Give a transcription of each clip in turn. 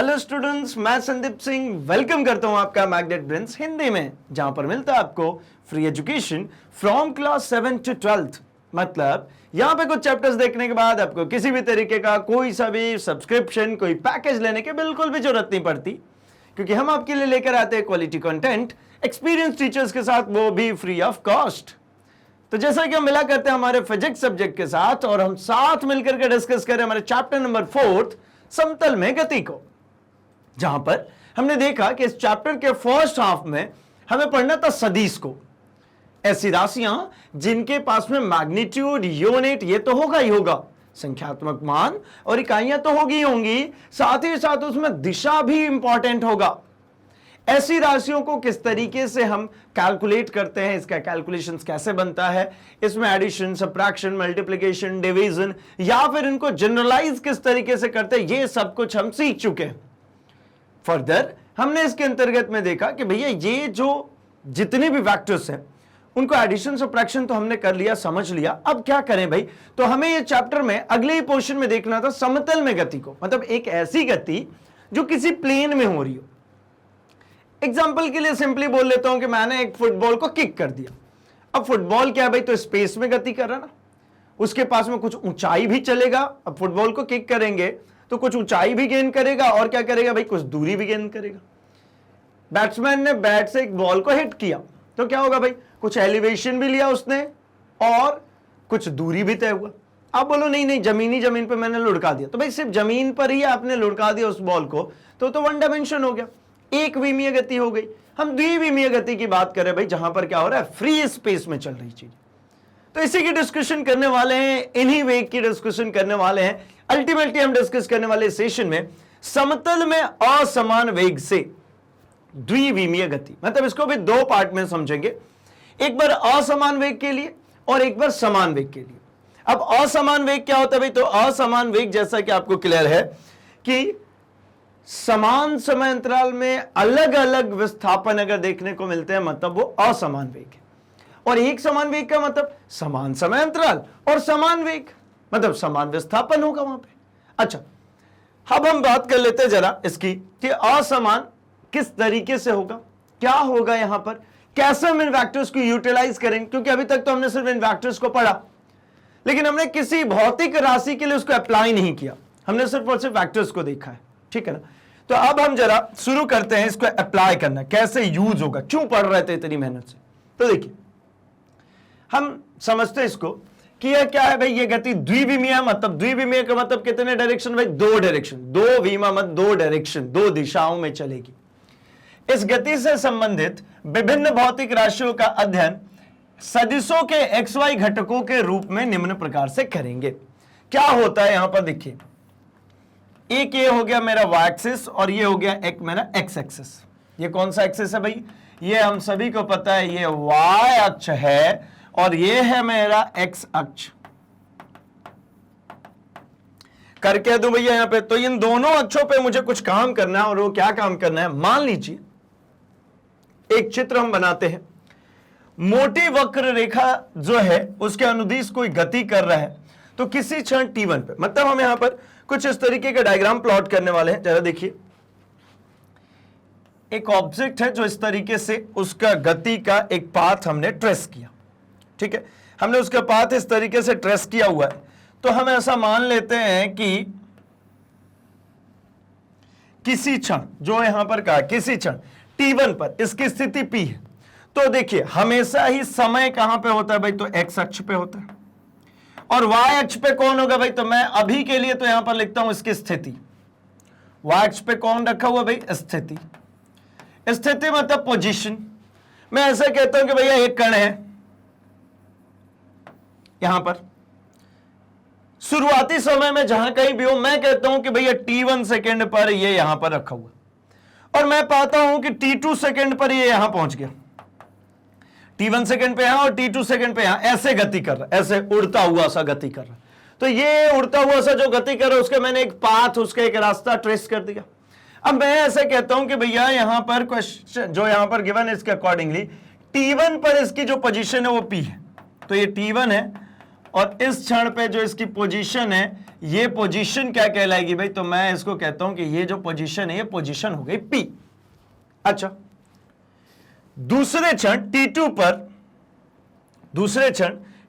Hello students, मैं Sandeep Singh welcome करता हूं आपका मैग्नेट ब्रेन्स हिंदी में, जहां पर मिलता है आपको free education from class 7 to 12th। मतलब यहां पे कुछ चैप्टर्स देखने के बाद आपको किसी भी तरीके का कोई सा भी सब्सक्रिप्शन, कोई पैकेज लेने की बिल्कुल भी जरूरत नहीं पड़ती, क्योंकि हम आपके लिए लेकर आते हैं क्वालिटी कंटेंट एक्सपीरियंस टीचर्स के साथ, वो भी फ्री ऑफ कॉस्ट। तो जैसा कि हम मिला करते हैं हमारे फिजिक्स सब्जेक्ट के साथ, और हम साथ मिलकर के डिस्कस करें हमारे चैप्टर नंबर 4 समतल में गति को, जहां पर हमने देखा कि इस चैप्टर के फर्स्ट हाफ में हमें पढ़ना था सदिश को, ऐसी राशियां जिनके पास में मैग्नीट्यूड, यूनिट ये तो होगा ही होगा, संख्यात्मक मान और इकाइयां तो होगी होंगी, साथ ही साथ उसमें दिशा भी इंपॉर्टेंट होगा। ऐसी राशियों को किस तरीके से हम कैलकुलेट करते हैं, इसका कैलकुलेशन कैसे बनता है, इसमें एडिशन, सब्ट्रैक्शन, मल्टीप्लिकेशन, डिवीजन, या फिर इनको जनरलाइज किस तरीके से करते हैं, ये सब कुछ हम सीख चुके हैं। फर्दर हमने इसके अंतर्गत में देखा कि भैया ये जो जितने भी फैक्टर्स हैं उनको एडिशन, सब्ट्रैक्शन तो हमने कर लिया, समझ लिया। अब क्या करें भाई? तो हमें ये चैप्टर में अगले ही पोर्शन में देखना था समतल में गति को, मतलब एक ऐसी गति जो किसी प्लेन में हो रही हो। एग्जाम्पल के लिए सिंपली बोल लेता हूं कि मैंने एक फुटबॉल को किक कर दिया। अब फुटबॉल क्या है भाई? तो स्पेस में गति कर रहा ना, उसके पास में कुछ ऊंचाई भी चलेगा। अब फुटबॉल को किक करेंगे तो कुछ ऊंचाई भी गेन करेगा, और क्या करेगा भाई? कुछ दूरी भी गेन करेगा। बैट्समैन ने बैट से एक बॉल को हिट किया तो क्या होगा भाई? कुछ एलिवेशन भी लिया उसने और कुछ दूरी भी तय हुआ। आप बोलो नहीं नहीं, जमीन पे मैंने लुढ़का दिया, तो भाई सिर्फ जमीन पर ही आपने लुढ़का दिया उस बॉल को तो वन डायमेंशन हो गया, एक विमीय गति हो गई। हम द्विविमीय गति की बात करें भाई, जहां पर क्या हो रहा है? फ्री स्पेस में चल रही चीज। तो इसी की डिस्कशन करने वाले हैं, इन्हीं वेग की डिस्कशन करने वाले हैं। अल्टीमेटली हम डिस्कस करने वाले सेशन में समतल में असमान वेग से द्विविमीय गति, मतलब इसको भी दो पार्ट में समझेंगे, एक बार असमान वेग के लिए और एक बार समान वेग के लिए। अब असमान वेग क्या होता है भाई? तो असमान वेग जैसा कि आपको क्लियर है कि समान समय अंतराल में अलग अलग विस्थापन अगर देखने को मिलते हैं, मतलब वो असमान वेग है। और एक समान वेग का मतलब समान समय अंतराल और समान वेग, मतलब समान विस्थापन होगा वहां पे। अच्छा, अब हम बात कर लेते हैं जरा इसकी कि असमान किस तरीके से होगा, क्या होगा यहां पर, कैसे हम इन वेक्टर्स को यूटिलाइज करेंगे, क्योंकि अभी तक तो हमने सिर्फ इन वेक्टर्स को पढ़ा, लेकिन हमने किसी भौतिक राशि के लिए उसको अप्लाई नहीं किया, हमने सिर्फ और सिर्फ वेक्टर्स को देखा है, ठीक है ना। तो अब हम जरा शुरू करते हैं इसको अप्लाई करना, कैसे यूज होगा, क्यों पढ़ रहे थे इतनी मेहनत से। तो देखिए, हम समझते हैं इसको कि यह क्या है भाई? ये गति द्विविमीय, मतलब द्विविमीय का मतलब कितने डायरेक्शन भाई? दो डायरेक्शन, दो विमा मत दो डायरेक्शन, दो दिशाओं में चलेगी। इस गति से संबंधित विभिन्न भौतिक राशियों का अध्ययन सदिशों के XY घटकों के रूप में निम्न प्रकार से करेंगे। क्या होता है यहां पर देखिए, एक ये हो गया मेरा y एक्सिस और ये हो गया एक मेरा x एक्सिस। ये कौन सा एक्सिस है भाई? ये हम सभी को पता है, ये y अक्ष है और ये है मेरा x अक्ष। करके दूं भैया यहां पे, तो इन दोनों अक्षों पे मुझे कुछ काम करना है, और वो क्या काम करना है? मान लीजिए एक चित्र हम बनाते हैं, मोटी वक्र रेखा जो है उसके अनुदिश कोई गति कर रहा है, तो किसी क्षण t1 पे, मतलब हम यहां पर कुछ इस तरीके का डायग्राम प्लॉट करने वाले हैं। जरा देखिए, एक ऑब्जेक्ट है जो इस तरीके से उसका गति का एक पाथ हमने ट्रेस किया, ठीक है, हमने उसका पाथ इस तरीके से ट्रेस किया हुआ है। तो हम ऐसा मान लेते हैं कि किसी क्षण, जो यहां पर कहा किसी क्षण t1 पर इसकी स्थिति p है। तो देखिए, हमेशा ही समय कहां पे होता है भाई? तो x अक्ष पे होता है। और y अक्ष पे कौन होगा भाई? तो मैं अभी के लिए तो यहां पर लिखता हूं इसकी स्थिति। y अक्ष पे कौन रखा हुआ भाई? स्थिति। स्थिति मतलब पोजीशन। मैं ऐसे कहता हूं कि भैया एक कण है यहां पर, शुरुआती समय में जहां कहीं भी हो, मैं कहता हूं कि भैया t1 सेकेंड पर ये यहां पर रखा हुआ, और मैं पाता हूं कि t2 सेकेंड पर ये यहां पहुंच गया। t1 सेकेंड पे यहां और t2 सेकेंड पे यहां ऐसे गति कर रहा है, ऐसे उड़ता हुआ सा गति कर रहा है। तो ये उड़ता हुआ सा जो गति कर रहा है, उसके मैंने एक पाथ, उसका एक रास्ता ट्रेस कर दिया। अब मैं ऐसे कहता हूं कि भैया यहां पर क्वेश्चन जो यहां पर गिवन है, इसके अकॉर्डिंगली t1 पर इसकी जो पोजीशन है वो p है, तो ये t1 है और इस क्षण पे जो इसकी पोजीशन है, ये पोजीशन क्या कहलाएगी भाई? तो मैं इसको कहता हूं कि ये जो पोजीशन है, ये पोजीशन हो गई P। अच्छा, दूसरे क्षण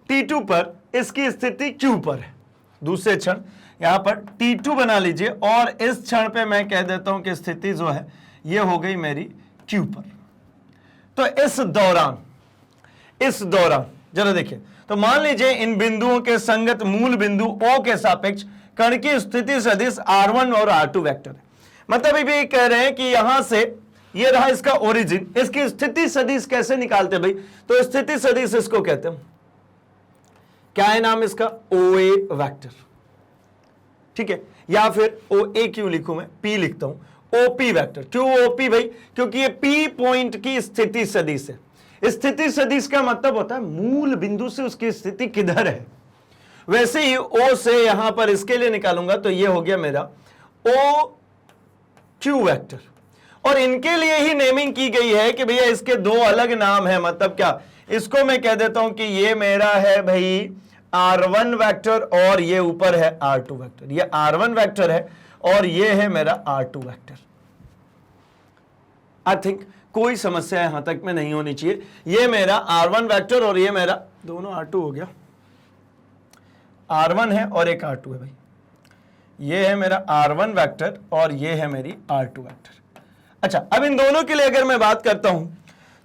T2 पर इसकी स्थिति Q पर है। दूसरे क्षण यहां पर T2 बना लीजिए और इस क्षण पे मैं कह देता हूं कि स्थिति जो है ये हो गई मेरी Q पर। तो इस दौरान जरा देखिए, तो मान लीजिए इन बिंदुओं के संगत मूल बिंदु O के सापेक्ष कण की स्थिति सदिश R1 और R2 वेक्टर है। मतलब अभी ये कह रहे हैं कि यहां से ये रहा इसका ओरिजिन, इसकी स्थिति सदिश कैसे निकालते भाई? तो स्थिति सदिश इसको कहते हैं, क्या है नाम इसका? OA वेक्टर, ठीक है, या फिर OA क्यों लिखूं मैं, P लिखता हूं, OP वेक्टर। क्यों OP भाई? क्योंकि ये P पॉइंट की स्थिति सदिश है। स्थिति सदिश का मतलब होता है मूल बिंदु से उसकी स्थिति किधर है। वैसे ही O से यहां पर इसके लिए निकालूंगा तो ये हो गया मेरा OQ वेक्टर, और इनके लिए ही नेमिंग की गई है कि भैया इसके दो अलग नाम है। मतलब क्या, इसको मैं कह देता हूं कि ये मेरा है भाई R1 वेक्टर और ये ऊपर है R2 वेक्टर। ये R1 वेक्टर है और ये है मेरा R2 वेक्टर। आई थिंक कोई समस्या यहां तक में नहीं होनी चाहिए। ये मेरा R1 वेक्टर और ये मेरा, दोनों R2 हो गया, R1 है और एक R2 है भाई। ये है मेरा R1 वेक्टर और ये है मेरी R2 वेक्टर। अच्छा, अब इन दोनों के लिए अगर मैं बात करता हूं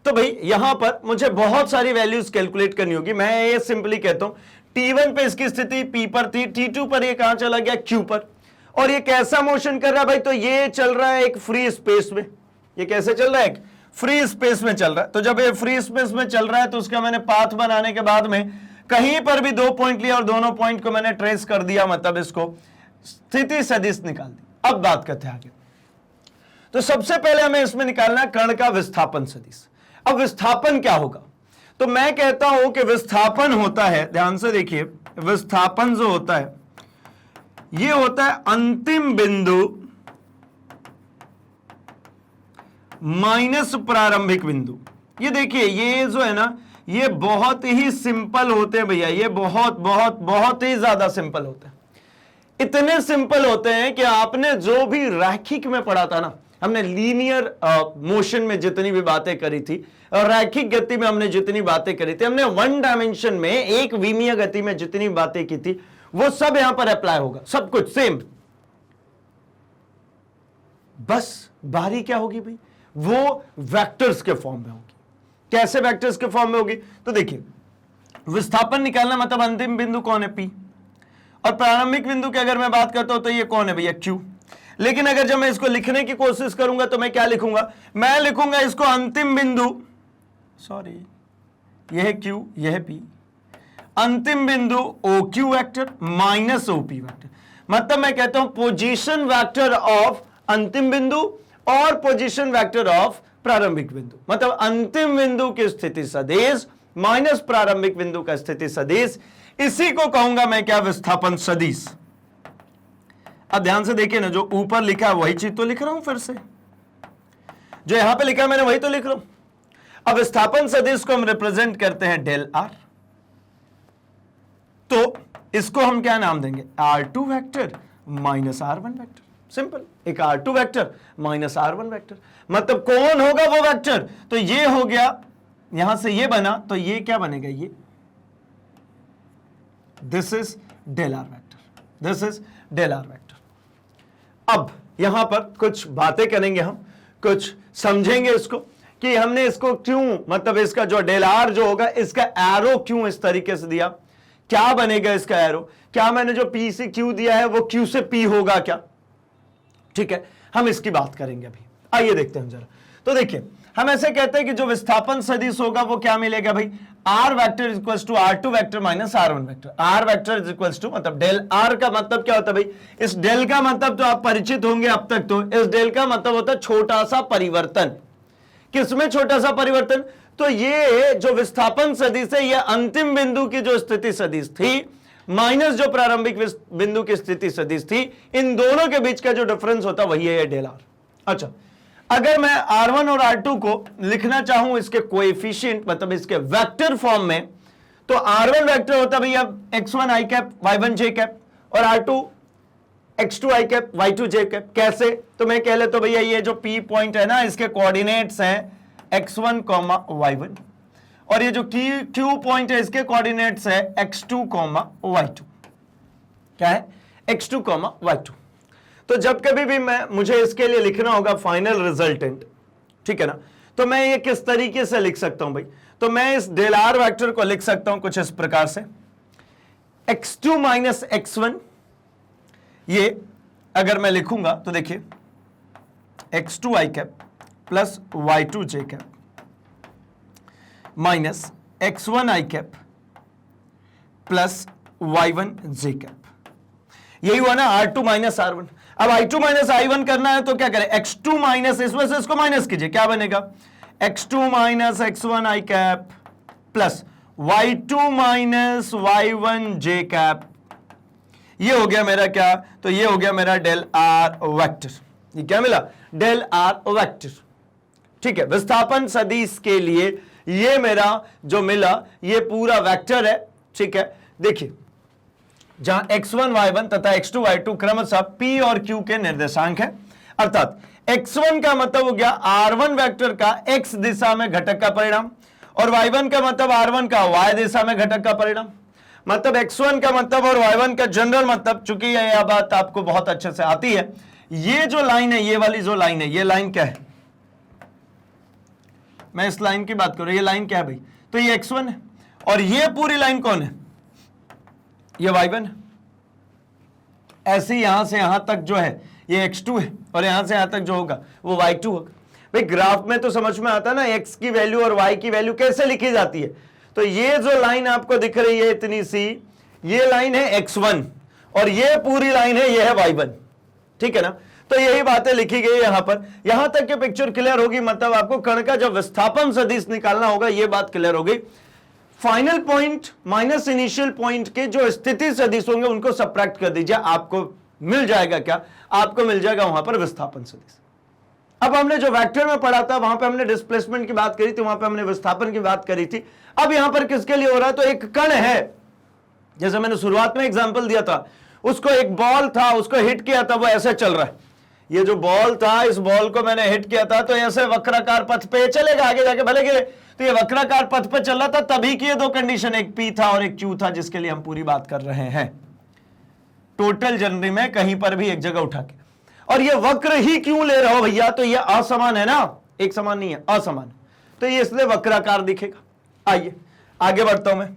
तो भाई यहां पर मुझे बहुत सारी वैल्यूज कैलकुलेट करनी होगी। मैं ये सिंपली कहता हूं T1 पे इसकी स्थिति P पर थी, T2 पर ये कहां चला गया? Q पर। और ये कैसा मोशन कर रहा है भाई? तो ये चल रहा है एक फ्री स्पेस में। ये कैसे चल रहा है? एक फ्री स्पेस में चल रहा है। तो जब ये फ्री स्पेस में चल रहा है तो उसका मैंने पाथ बनाने के बाद में कहीं पर भी दो पॉइंट लिया और दोनों पॉइंट को मैंने ट्रेस कर दिया, मतलब इसको स्थिति सदिश निकाल दी। अब बात करते हैं आगे। तो सबसे पहले हमें इसमें निकालना है कण का विस्थापन सदिश। अब विस्थापन क्या होगा? तो मैं कहता हूं कि विस्थापन होता है, ध्यान से देखिए, विस्थापन जो होता है ये होता है अंतिम बिंदु माइनस प्रारंभिक बिंदु। ये देखिए, ये जो है ना, ये बहुत ही सिंपल होते हैं भैया। ये बहुत बहुत बहुत ही ज्यादा सिंपल होते हैं। इतने सिंपल होते हैं कि आपने जो भी रैखिक में पढ़ा था ना, हमने लीनियर मोशन में जितनी भी बातें करी थी और रैखिक गति में हमने जितनी बातें करी थी, हमने वन डायमेंशन में एक विमीय गति में जितनी बातें की थी, वो सब यहां पर अप्लाई होगा, सब कुछ सेम। बस बारी क्या होगी भाई? वो वेक्टर्स के फॉर्म में होगी। कैसे वेक्टर्स के फॉर्म में होगी? तो देखिए, विस्थापन निकालना मतलब अंतिम बिंदु कौन है? P। और प्रारंभिक बिंदु की अगर मैं बात करता हूं तो ये कौन है भैया? Q। लेकिन अगर जब मैं इसको लिखने की कोशिश करूंगा तो मैं क्या लिखूंगा? मैं लिखूंगा इसको अंतिम बिंदु, सॉरी, यह है Q, यह है P, अंतिम बिंदु OQ vector minus OP vector. मतलब मैं कहता हूं पोजीशन वेक्टर ऑफ अंतिम बिंदु और पोजीशन वेक्टर ऑफ प्रारंभिक बिंदु। मतलब अंतिम बिंदु की स्थिति सदिश माइनस प्रारंभिक बिंदु का स्थिति सदिश, इसी को कहूंगा मैं क्या? विस्थापन सदिश। अब ध्यान से देखिए ना, जो ऊपर लिखा है वही चीज तो लिख रहा हूं, फिर से जो यहां पे लिखा है मैंने वही तो लिख रहा हूं। अब विस्थापन सदिश को हम रिप्रेजेंट करते हैं डेल R। तो इसको हम क्या नाम देंगे? R2 vector minus R1 vector. Simple, एक R2 vector minus R1 vector. मतलब कौन होगा वो वेक्टर? तो ये हो गया, यहां से ये बना, तो ये क्या बनेगा? ये this is del R vector, this is del R vector. अब यहां पर कुछ बातें करेंगे, हम कुछ समझेंगे इसको कि हमने इसको क्यों, मतलब इसका जो डेल R जो होगा, इसका एरो क्यों इस तरीके से दिया, क्या बनेगा इसका एरो? क्या मैंने जो P से Q दिया है वो Q से P होगा क्या? ठीक है, हम इसकी बात करेंगे अभी। आइए देखते हैं जरा। तो देखिए, हम ऐसे कहते हैं कि जो विस्थापन सदिश होगा वो क्या मिलेगा भाई? R vector is equal to R2 vector minus R1 vector. R vector is equal to, मतलब डेल R का मतलब क्या होता है भाई? इस डेल का मतलब तो आप परिचित होंगे अब तक। तो इस डेल का मतलब होता है छोटा सा परिवर्तन। किसमें छोटा सा परिवर्तन? तो ये जो विस्थापन सदिश है, ये अंतिम बिंदु की जो स्थिति सदिश थी माइनस जो प्रारंभिक बिंदु की स्थिति सदिश थी, इन दोनों के बीच का जो डिफरेंस होता वही है डेल R। अच्छा, अगर मैं R1 और R2 को लिखना चाहूं इसके कोएफिशिएंट, मतलब इसके वेक्टर फॉर्म में, तो R1 वेक्टर होता भैया x1 i cap y1 j cap और R2 x2 i cap y2 j cap. कैसे? तो मैं कह लेता हूं भैया ये जो P पॉइंट है ना, इसके कोऑर्डिनेट्स हैं x1 y1 और ये जो Q पॉइंट है इसके कोऑर्डिनेट्स है x2 y2। क्या है? x2 y2। तो जब कभी भी मुझे इसके लिए लिखना होगा फाइनल रिजल्टेंट, ठीक है ना, तो मैं ये किस तरीके से लिख सकता हूं भाई? तो मैं इस डेल आर वेक्टर को लिख सकता हूं कुछ इस प्रकार से, x2 माइनस x1, ये अगर मैं लिखूंगा तो देखिए x2 i cap plus y2 j cap minus x1 i cap plus y1 j cap. यही हुआ ना R2 माइनस R1। अब I2 माइनस I1 करना है तो क्या करें? x2 माइनस, इसमें से इसको माइनस कीजिए, क्या बनेगा? x2 minus x1 i cap plus y2 minus y1 j cap. ये हो गया मेरा क्या? तो ये हो गया मेरा डेल आर वेक्टर। ये क्या मिला? Del R vector. ठीक है, विस्थापन सदिश के लिए ये मेरा जो मिला ये पूरा वेक्टर है। ठीक है, देखिए जहां x1 y1 तथा x2 y2 क्रमशः p और q के निर्देशांक है, अर्थात x1 का मतलब हो गया r1 वेक्टर का x दिशा में घटक का परिणाम और y1 का मतलब r1 का y दिशा में घटक का परिणाम। मतलब x1 का मतलब और y1 का जनरल मतलब, चूंकि यह बात आपको बहुत अच्छे से आती है, ये जो लाइन है, ये वाली जो लाइन है, ये लाइन क्या है? मैं इस लाइन की बात करूं, ये लाइन क्या है भाई? तो ये x1 है और ये पूरी लाइन कौन है? ये y1 है। ऐसे यहां से यहां तक जो है ये x2 है और यहां से यहां तक जो होगा वो y2 होगा। भाई ग्राफ में तो समझ में आता है ना x की वैल्यू और y की वैल्यू कैसे लिखी जाती है। तो ये जो लाइन आपको दिख रही है इतनी सी, ये लाइन है x1 और ये पूरी लाइन है, ये है y1। ठीक है ना? तो यही बातें लिखी गई यहां पर। यहां तक की पिक्चर क्लियर होगी, मतलब आपको कण का जब विस्थापन सदिश निकालना होगा ये बात क्लियर हो गई। Final point minus initial point के जो स्थिति सदिश होंगे उनको सबट्रैक्ट कर दीजिए, आपको मिल जाएगा क्या? आपको मिल जाएगा वहां पर विस्थापन सदिश। अब हमने जो वेक्टर में पढ़ा था वहां पे हमने डिस्प्लेसमेंट की बात करी थी, वहां पे हमने विस्थापन की बात करी थी। अब यहां पर किसके लिए हो रहा है? तो एक कण है, जैसे मैंने शुरुआत में एग्जांपल दिया था, उसको एक बॉल था, उसको हिट किया था, वो ऐसे चल रहा है। ये जो बॉल था, इस बॉल को मैंने हिट किया था तो ऐसे वक्राकार पथ पे चलेगा, आगे जाके भले गिरे। तो ये वक्राकार पथ पे चल रहा था, तभी की ये दो कंडीशन, एक पी था और एक क्यू था, जिसके लिए हम पूरी बात कर रहे हैं टोटल जनरली में कहीं पर भी एक जगह उठा के। और ये वक्र ही क्यों ले रहा हो भैया? तो ये असमान है ना, एक समान नहीं है, असमान, तो ये इसलिए वक्राकार दिखेगा। आइए आगे बढ़ता हूं मैं।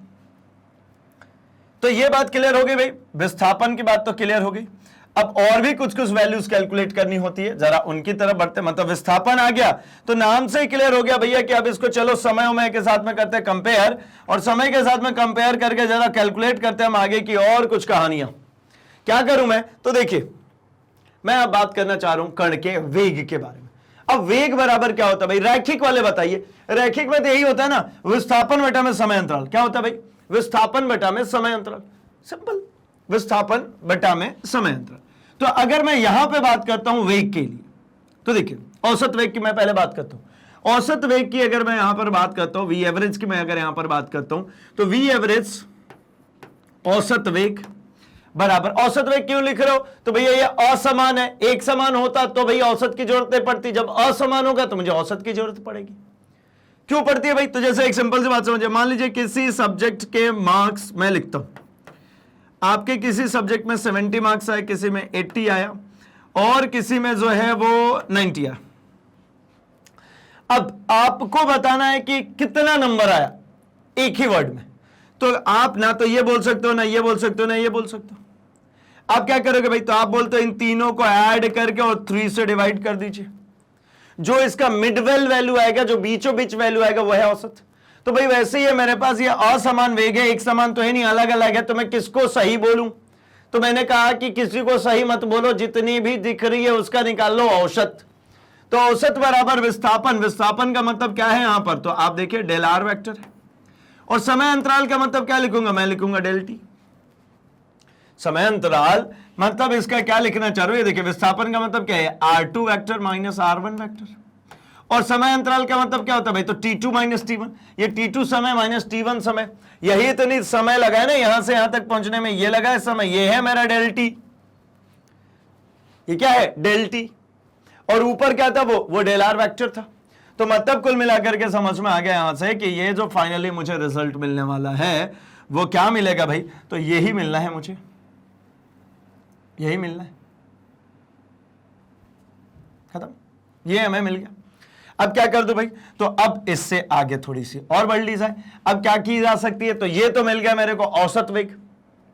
तो ये बात क्लियर हो गई भाई, विस्थापन की बात तो क्लियर हो गई। अब और भी कुछ कुछ वैल्यूज कैलकुलेट करनी होती है, जरा उनकी तरफ बढ़ते। मतलब विस्थापन आ गया तो नाम से ही क्लियर हो गया भैया कि अब इसको चलो समय के साथ में करते हैं कंपेयर, और समय के साथ में कंपेयर करके जरा कैलकुलेट करते हैं हम आगे की और कुछ कहानियां। क्या करूं मैं? तो देखिए मैं अब बात करना चाह रहा हूं कण के वेग के बारे में। अब वेग बराबर क्या होता है भाई? रैखिक वाले बताइए। रैखिक में तो यही होता है ना, विस्थापन बटा में समय अंतराल। क्या होता है भाई? विस्थापन बटा में समय अंतराल, सिंपल, विस्थापन बटा में समय अंतराल। तो अगर मैं यहां पे बात करता हूं वेग के लिए, तो देखिए औसत वेग की मैं पहले बात करता हूं। औसत वेग की अगर मैं यहां पर बात करता हूं, वी एवरेज की मैं अगर यहां पर बात करता हूं, तो वी एवरेज औसत वेग बराबर, औसत वेग क्यों लिख रहे हो? तो भैया ये असमान है, एक समान होता तो भैया औसत की जरूरत नहीं पड़ती, जब असमान होगा तो मुझे औसत की जरूरत पड़ेगी। क्यों पड़ती है भाई? तो जैसे एक सिंपल सी बात समझिए, मान लीजिए किसी सब्जेक्ट के मार्क्स मैं लिखता हूं, आपके किसी सब्जेक्ट में 70 मार्क्स आए, किसी में 80 आया और किसी में जो है वो 90 आया। अब आपको बताना है कि कितना नंबर आया एक ही वर्ड में। तो आप ना तो ये बोल सकते हो, ना ये बोल सकते हो, ना ये बोल सकते हो। आप क्या करोगे भाई? तो आप बोलते हो इन तीनों को ऐड करके और 3 से डिवाइड कर दीजिए। जो इसका मिडवेल वैल्यू आएगा, जो बीचों बीच वैल्यू आएगा, वो है औसत। तो भाई वैसे ही है, मेरे पास ये असमान वेग है, एक समान तो है नहीं, अलग अलग है, तो मैं किसको सही बोलूं? तो मैंने कहा कि किसी को सही मत बोलो, जितनी भी दिख रही है उसका निकाल लो औसत। तो औसत बराबर विस्थापन। विस्थापन का मतलब क्या है यहां पर? तो आप देखिए डेल आर वेक्टर है, और समय अंतराल का मतलब क्या लिखूंगा? मैं लिखूंगा डेल टी। समय अंतराल मतलब इसका क्या लिखना चाह रहे हो? देखिए विस्थापन का मतलब क्या है? R2 vector minus R1 vector, और समय अंतराल का मतलब क्या होता है भाई, तो t2 माइनस t1, ये t2 समय माइनस t1 समय, यही इतनी समय लगा है ना यहां से यहां तक पहुंचने में, ये लगा है समय, ये है मेरा डेल टी, ये क्या है डेल टी, और ऊपर क्या था वो डेल आर वेक्टर था। तो मतलब कुल मिलाकर के समझ में आ गया यहां से कि ये जो फाइनली मुझे रिजल्ट मिलने वाला है वो क्या मिलेगा भाई, तो यही मिलना है मुझे, यही मिलना है, खत्म, ये हमें मिल गया। अब क्या कर दो भाई, तो अब इससे आगे थोड़ी सी और बढ़ ली जाए, अब क्या की जा सकती है, तो ये तो मिल गया मेरे को औसत वेग,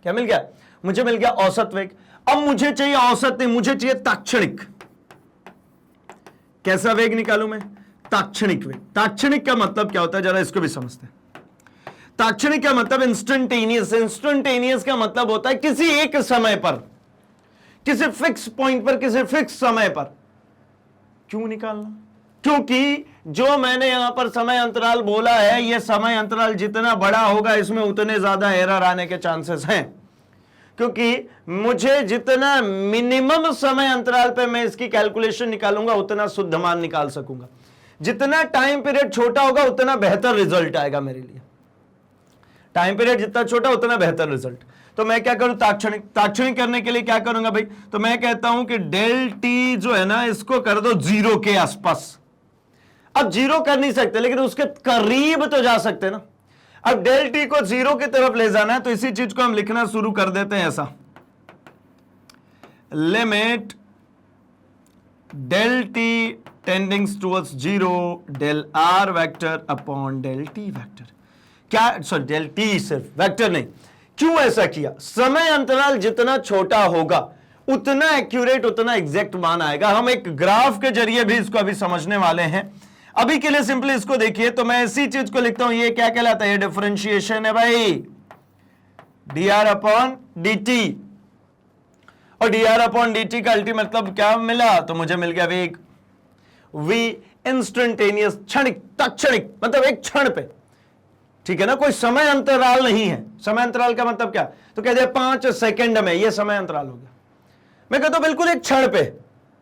क्या मिल गया, मुझे मिल गया औसत वेग। अब मुझे चाहिए औसत नहीं, मुझे चाहिए ताक्षणिक। कैसा वेग निकालू मैं, ताक्षणिक वेग। ताक्षणिक का मतलब क्या होता है जरा इसको भी समझते हैं। ताक्षणिक का मतलब इंस्टेंटेनियस, इंस्टेंटेनियस का मतलब होता है किसी एक समय पर, किसी फिक्स पॉइंट पर, किसी फिक्स समय पर। क्यों निकालना, क्योंकि जो मैंने यहां पर समय अंतराल बोला है, यह समय अंतराल जितना बड़ा होगा इसमें उतने ज्यादा एरर आने के चांसेस हैं, क्योंकि मुझे जितना मिनिमम समय अंतराल पे मैं इसकी कैलकुलेशन निकालूंगा उतना शुद्ध मान निकाल सकूंगा। जितना टाइम पीरियड छोटा होगा उतना बेहतर रिजल्ट आएगा मेरे लिए, टाइम पीरियड जितना छोटा उतना बेहतर रिजल्ट। तो मैं क्या करूं, ताक्षणिक, ताक्षणिक करने के लिए क्या करूंगा भाई, तो मैं कहता हूं कि डेल टी जो है ना इसको कर दो 0 के आसपास। अब 0 कर नहीं सकते लेकिन उसके करीब तो जा सकते ना। अब डेल टी को 0 की तरफ ले जाना है तो इसी चीज को हम लिखना शुरू कर देते हैं ऐसा, limit del T tendings towards 0 del R vector upon del T vector. क्या, सॉरी डेल टी सिर्फ, वेक्टर नहीं। क्यों ऐसा किया, समय अंतराल जितना छोटा होगा उतना एक्यूरेट, उतना एग्जैक्ट मान आएगा। हम एक ग्राफ के जरिए भी इसको अभी समझने वाले हैं। अभी के लिए सिंपली इसको देखिए, तो मैं इसी चीज को लिखता हूं, ये क्या कहलाता है, ये डिफरेंशिएशन है भाई, dr अपॉन dt। और dr अपॉन dt का अल्टीमेट मतलब क्या मिला, तो मुझे मिल गया वेग, v इंस्टेंटेनियस, क्षणिक, तत्क्षणिक, मतलब एक क्षण पे, ठीक है ना, कोई समय अंतराल नहीं है। समय अंतराल का मतलब क्या, तो कहते हैं 5 सेकंड में, ये समय अंतराल हो गया। मैं कहता हूं बिल्कुल एक क्षण पे,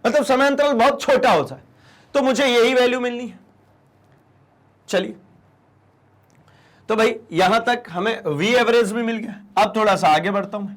मतलब समय अंतराल बहुत छोटा होता है, तो मुझे यही वैल्यू मिलनी है। चलिए, तो भाई यहां तक हमें v एवरेज भी मिल गया। अब थोड़ा सा आगे बढ़ता हूं मैं,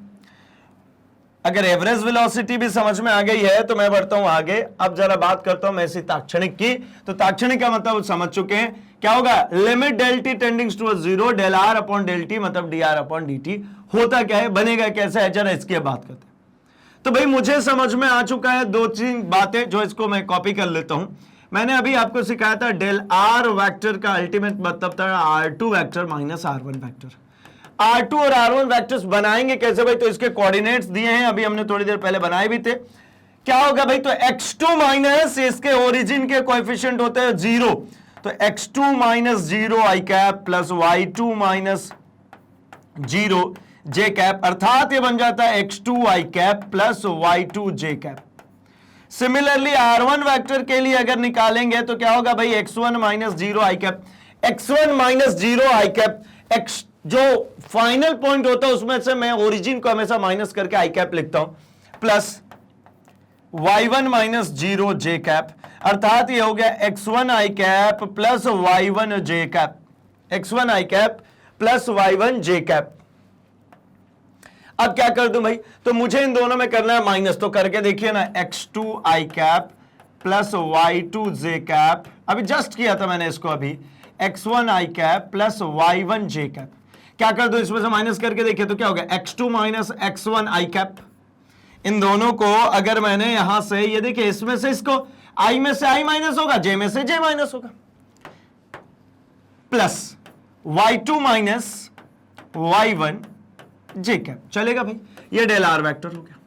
अगर एवरेज वेलोसिटी भी समझ में आ गई है तो मैं बढ़ता हूं आगे। अब जरा बात करता हूं मैं इसी ताक्षणिक की। तो ताक्षणिक का मतलब समझ चुके हैं, क्या होगा, limit del T tendings towards 0 del R upon del T, मतलब D R upon D T. होता क्या है, बनेगा कैसा है, जरा इसकी बात करते हैं। तो भाई मुझे समझ में आ चुका है 2-3 बातें, जो इसको मैं कॉपी कर लेता हूं। मैंने अभी आपको सिखाया था डेल आर वेक्टर का अल्टीमेट मतलब था R2 vector minus R1 vector. R2 और R1 वेक्टर्स बनाएंगे कैसे भाई, तो इसके कोऑर्डिनेट्स दिए हैं, अभी हमने थोड़ी देर पहले बनाए भी थे। क्या होगा भाई, तो x2 माइनस इसके ओरिजिन के कोएफिशिएंट होते हैं 0, तो x2 माइनस 0 आई कैप प्लस y2 माइनस 0 जे कैप, अर्थात ये बन जाता है x2 आई कैप प्लस y2 जे कैप। सिमिलरली R1 वेक्टर के लिए अगर निकालेंगे तो क्या होगा भाई, x1 माइनस 0 आई कैप, x1 माइनस 0 आई कैप, x जो फाइनल पॉइंट होता है उसमें से मैं ओरिजिन को हमेशा माइनस करके आई कैप लिखता हूं, प्लस y1 माइनस 0 जे कैप, अर्थात ये हो गया x1 I cap plus y1 J cap, x1 I cap plus y1 J cap. अब क्या कर दूं भाई, तो मुझे इन दोनों में करना है माइनस, तो करके देखिए ना, x2 आई कैप प्लस y2 जे कैप, अभी जस्ट किया था मैंने इसको अभी, x1 I cap plus y1 J cap. क्या कर दो, इसमें से माइनस करके देखिए तो क्या हो गया, x2 minus x1 I cap. इन दोनों को अगर मैंने यहां से, ये देखिए इसमें से इसको i में से i माइनस होगा, j में से j माइनस होगा, plus y2 minus y1 J cap, चलेगा भाई, ये डेल आर वेक्टर हो गया।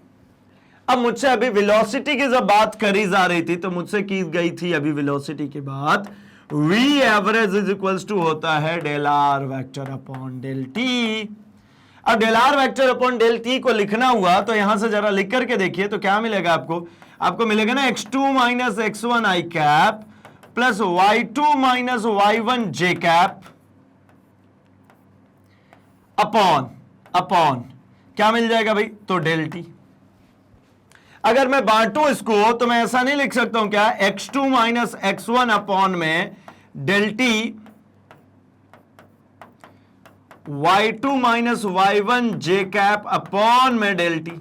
अब मुझसे अभी वेलोसिटी की जब बात करी जा रही थी तो मुझसे की गई थी अभी वेलोसिटी की बात, v average is equals to होता है del R vector upon del T. अब del R vector upon del T को लिखना हुआ तो यहां से जरा लिख करके देखिए तो क्या मिलेगा आपको, आपको मिलेगा ना x2 minus x1 I cap plus y2 minus y1 J cap upon क्या मिल जाएगा भाई, तो डेल टी। अगर मैं बांटू इसको तो मैं ऐसा नहीं लिख सकता हूं क्या, x2 माइनस x1 अपॉन में del T y2 minus y1 J cap upon में डेल टी।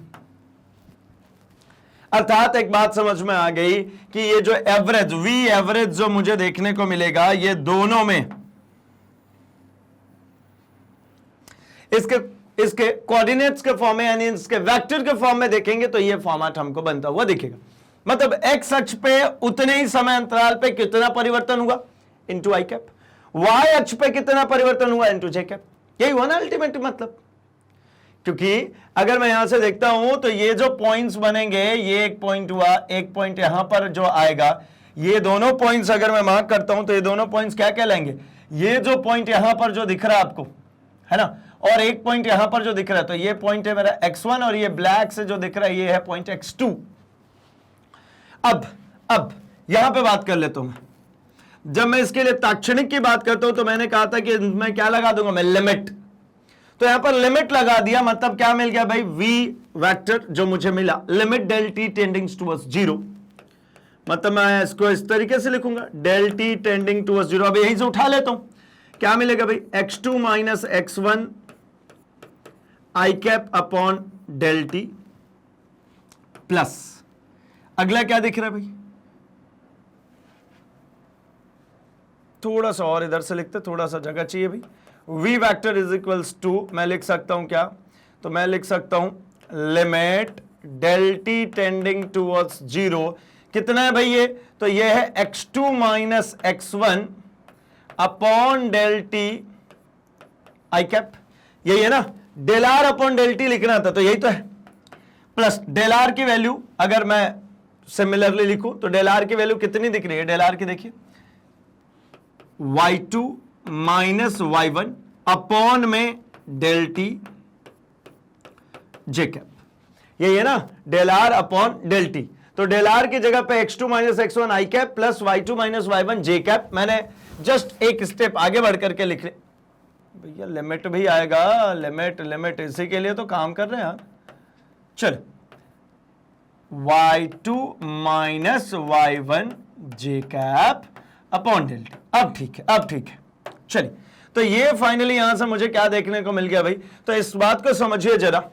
अर्थात एक बात समझ में आ गई कि ये जो एवरेज v एवरेज जो मुझे देखने को मिलेगा ये दोनों में इसके कोऑर्डिनेट्स के फॉर्म में यानी इसके वेक्टर के फॉर्म में देखेंगे तो ये फॉर्मेट हमको बनता हुआ दिखेगा। मतलब x अक्ष पे उतने ही समय अंतराल पे कितना परिवर्तन हुआ इनटू आई कैप, y अक्ष पे कितना परिवर्तन हुआ इनटू जे कैप। यही हुआ ना अल्टीमेट मतलब। क्योंकि अगर मैं यहां से देखता हूं तो ये जो पॉइंट्स बनेंगे, ये एक पॉइंट हुआ, एक पॉइंट यहां पर जो आएगा, ये दोनों पॉइंट्स अगर मैं मार्क करता हूं तो ये दोनों पॉइंट्स क्या कहलाएंगे, ये जो पॉइंट यहां पर जो दिख रहा है आपको, है ना, और एक पॉइंट यहां पर जो दिख रहा है, तो ये पॉइंट है मेरा x1 और ये ब्लैक से जो दिख रहा है ये है पॉइंट x2। अब यहां पे बात कर लेता हूं मैं। जब मैं इसके लिए ताक्षणिक की बात करता हूं तो मैंने कहा था कि मैं क्या लगा दूंगा, मैं लिमिट। तो यहां पर लिमिट लगा दिया, मतलब क्या मिल गया भाई, v वेक्टर जो मुझे मिला, limit del T tending towards 0। मतलब मैं इसको इस तरीके से लिखूंगा, डेल टी टेंडिंग टुवर्ड्स 0। अब यहीं से उठा लेता हूं, क्या मिलेगा भाई, x2 minus x1 I cap upon del T plus, अगला क्या दिख रहा है भाई, थोड़ा सा और इधर से लिखते, थोड़ा सा जगह चाहिए भाई। v vector is equals to, मैं लिख सकता हूं क्या, तो मैं लिख सकता हूं limit del T tending towards 0। कितना है भाई ये, तो ये है x2 minus x1 upon del T I cap, यही है ना, del R upon del T लिखना था तो यही तो है, प्लस डेल आर की वैल्यू अगर मैं सिमिलरली लिखूं तो डेल आर की वैल्यू कितनी दिख रही है, डेल आर की देखिए y2 माइनस y1 अपॉन में डेल टी जे कैप, यही है ना, del R upon del T. तो डेल आर की जगह पे x2 minus x1 I cap plus y2 minus y1 J cap, मैंने जस्ट एक स्टेप आगे बढ़ करके लिख ले भैया, लिमिट भी आएगा, लिमिट लिमिट इसी के लिए तो काम कर रहे हैं यार। चल y2 minus y1 J cap upon del T, अब ठीक है, अब ठीक है। चलिए, तो ये फाइनली यहां से मुझे क्या देखने को मिल गया भाई, तो इस बात को समझिए जरा,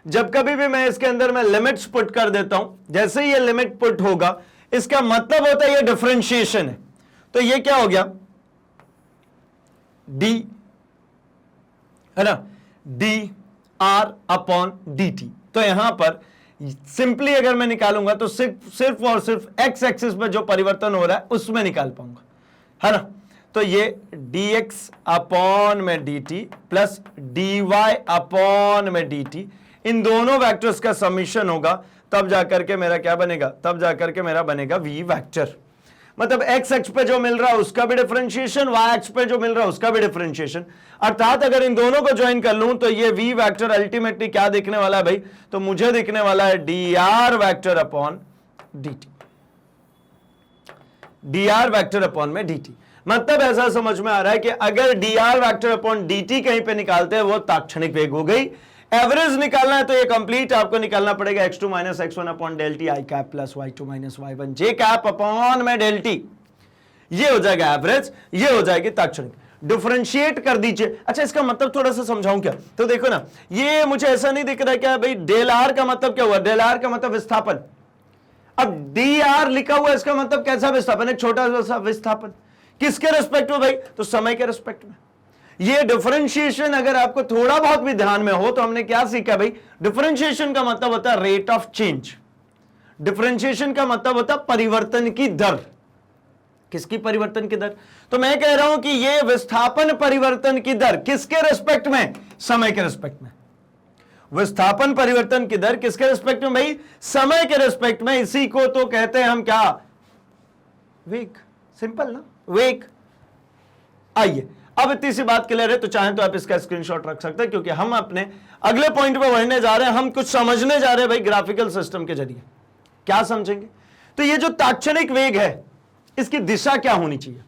जब कभी भी मैं इसके अंदर मैं लिमिट्स पुट कर देता हूं, जैसे ही ये लिमिट पुट होगा इसका मतलब होता है ये डिफरेंशिएशन है। तो ये क्या हो गया, डी, है ना, D R upon D T. तो यहां पर सिंपली अगर मैं निकालूंगा तो सिर्फ और सिर्फ एक्स एक्सिस पे जो परिवर्तन हो रहा है उसमें निकाल पाऊंगा, है ना। तो ये dx अपॉन में dt प्लस dy अपॉन में dt, इन दोनों वेक्टर्स का समीशन होगा, तब जाकर के मेरा क्या बनेगा, तब जाकर के मेरा बनेगा v वेक्टर। मतलब x अक्ष पे जो मिल रहा है उसका भी डिफरेंशिएशन, y अक्ष पे जो मिल रहा है उसका भी डिफरेंशिएशन। अर्थात अगर इन दोनों को ज्वाइन कर लूं तो ये v वेक्टर अल्टीमेटली क्या दिखने वाला है भाई, तो मुझे दिखने वाला है dr vector upon dt, dr vector upon में dt। मतलब ऐसा समझ में आ रहा है कि अगर dr वेक्टर अपॉन dt कहीं पे निकालते हैं वो ताक्षणिक वेग हो गई। एवरेज निकालना है तो ये कंप्लीट आपको निकालना पड़ेगा x2 minus x1 upon del T I cap plus y2 minus y1 J cap upon में डेल टी, ये हो जाएगा एवरेज, ये हो जाएगी ताक्षणिक। डिफरेंशिएट कर दीजिए। अच्छा, इसका मतलब थोड़ा सा समझाऊं क्या, तो देखो ना, ये मुझे ऐसा नहीं दिख रहा क्या भाई, डेल आर का मतलब क्या हुआ, डेल आर का मतलब विस्थापन। अब डी आर लिखा हुआ इसका मतलब कैसा विस्थापन है, छोटा सा विस्थापन। किसके रेस्पेक्ट में भाई, तो समय के रेस्पेक्ट में। ये डिफरेंशिएशन अगर आपको थोड़ा बहुत भी ध्यान में हो तो हमने क्या सीखा भाई, डिफरेंशिएशन का मतलब होता है रेट ऑफ चेंज, डिफरेंशिएशन का मतलब होता है परिवर्तन की दर। किसकी परिवर्तन की दर, तो मैं कह रहा हूं कि ये विस्थापन परिवर्तन की दर किसके रेस्पेक्ट में, समय के रेस्पेक्ट में। विस्थापन परिवर्तन की दर किसके रेस्पेक्ट में भाई, समय के रेस्पेक्ट में। इसी को तो कहते हैं हम क्या, वेग। सिंपल ना, वेग। आइए अब इतनी सी बात क्लियर है, तो चाहें तो आप इसका स्क्रीनशॉट रख सकते हैं, क्योंकि हम अपने अगले पॉइंट पे बढ़ने जा रहे हैं। हम कुछ समझने जा रहे हैं भाई ग्राफिकल सिस्टम के जरिए। क्या समझेंगे, तो ये जो ताक्षणिक वेग है इसकी दिशा क्या होनी चाहिए।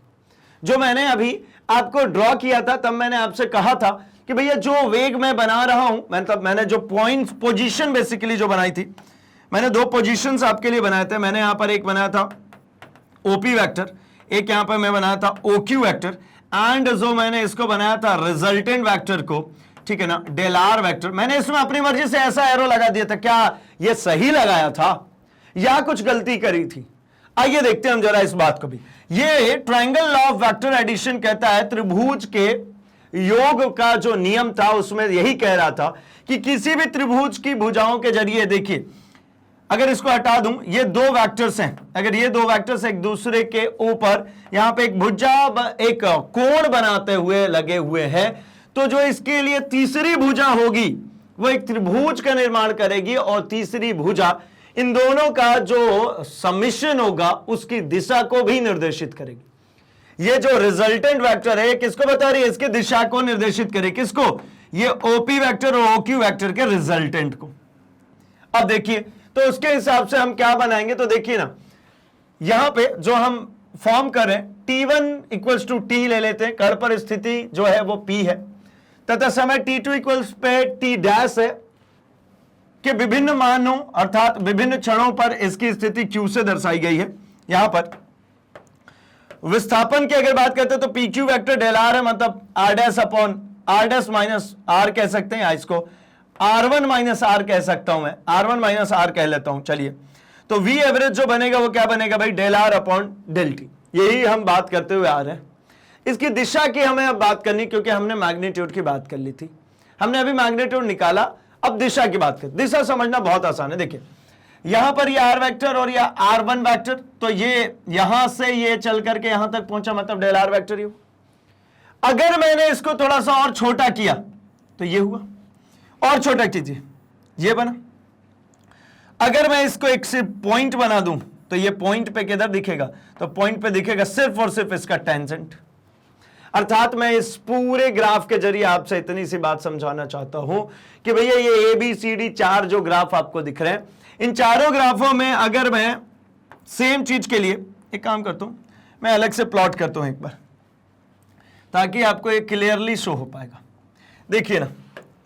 जो मैंने अभी आपको ड्रॉ किया था तब मैंने आपसे कहा था कि भैया जो वेग मैं बना रहा हूं, मतलब मैंने जो पॉइंट पोजीशन बेसिकली जो बनाई थी, मैंने दो पोजीशंस आपके लिए बनाए थे। मैंने यहां पर एक बनाया था ओपी वेक्टर, एक यहां पर मैं बनाया था ओक्यू वेक्टर, एंड जो मैंने इसको बनाया था रिजल्टेंट वेक्टर को, ठीक है ना, डेल आर वेक्टर। मैंने इसमें अपनी मर्जी से ऐसा एरो लगा दिया था। क्या ये सही लगाया था या कुछ गलती करी थी? आइए देखते हैं हम जरा इस बात को भी। ये triangle law of vector addition कहता है, त्रिभुज के योग का जो नियम था उसमें यही कह रहा था कि किसी भी त्रिभुज की भुजाओं के जरिए, देखिए अगर इसको हटा दूं, ये दो वेक्टर्स हैं, अगर ये दो वेक्टर्स एक दूसरे के ऊपर यहां पे एक भुजा, एक कोण बनाते हुए लगे हुए हैं, तो जो इसके लिए तीसरी भुजा होगी वो एक त्रिभुज का निर्माण करेगी, और तीसरी भुजा इन दोनों का जो सम्मिश्रण होगा उसकी दिशा को भी निर्देशित करेगी। ये जो रिजल्टेंट वेक्टर है किसको बता रही है? इसकी दिशा को निर्देशित करे। किसको? ये ओपी वेक्टर और ओक्यू वेक्टर के रिजल्टेंट को। अब देखिए, तो उसके हिसाब से हम क्या बनाएंगे, तो देखिए ना, यहां पे जो हम फॉर्म करें T1 इक्वल्स टू T ले लेते हैं, कर्ण पर स्थिति जो है वो P है, तथा समय T2 इक्वल्स पे T डैश है, कि विभिन्न मानों अर्थात विभिन्न क्षणों पर इसकी स्थिति Q से दर्शाई गई है। यहां पर विस्थापन की अगर बात करते हैं तो PQ वेक्टर डेल आर है, मतलब R dash upon R dash minus R कह सकते हैं, इसको R1 माइनस R कह सकता हूं मैं, R1 माइनस R कह लेता हूं। चलिए, तो V एवरेज जो बनेगा वो क्या बनेगा भाई? Del R upon del T. यही हम बात करते हुए आ रहे हैं। इसकी दिशा की हमें अब बात करनी, क्योंकि हमने मैग्नीट्यूड की बात कर ली थी, हमने अभी मैग्नीट्यूड निकाला, अब दिशा की बात करते। दिशा समझना बहुत आसान है। देखिए यहां पर ये R वेक्टर और ये R1 वेक्टर, तो ये यहां से ये चल करके यहां तक पहुंचा, मतलब डेल आर वेक्टर ही हो। अगर मैंने इसको थोड़ा सा और छोटा किया तो ये हुआ, और छोटा कीजिए, ये बना। अगर मैं इसको एक सिर्फ पॉइंट बना दूं तो ये पॉइंट पे किधर दिखेगा? तो पॉइंट पे दिखेगा सिर्फ और सिर्फ इसका टेंजेंट। अर्थात मैं इस पूरे ग्राफ के जरिए आपसे इतनी सी बात समझाना चाहता हूं कि भैया ये ABCD 4 जो ग्राफ आपको दिख रहे हैं, इन चारों ग्राफों में अगर मैं सेम चीज के लिए एक काम करता हूं, मैं अलग से प्लॉट करता हूं एक बार, ताकि आपको ये क्लियरली शो हो पाएगा। देखिए ना,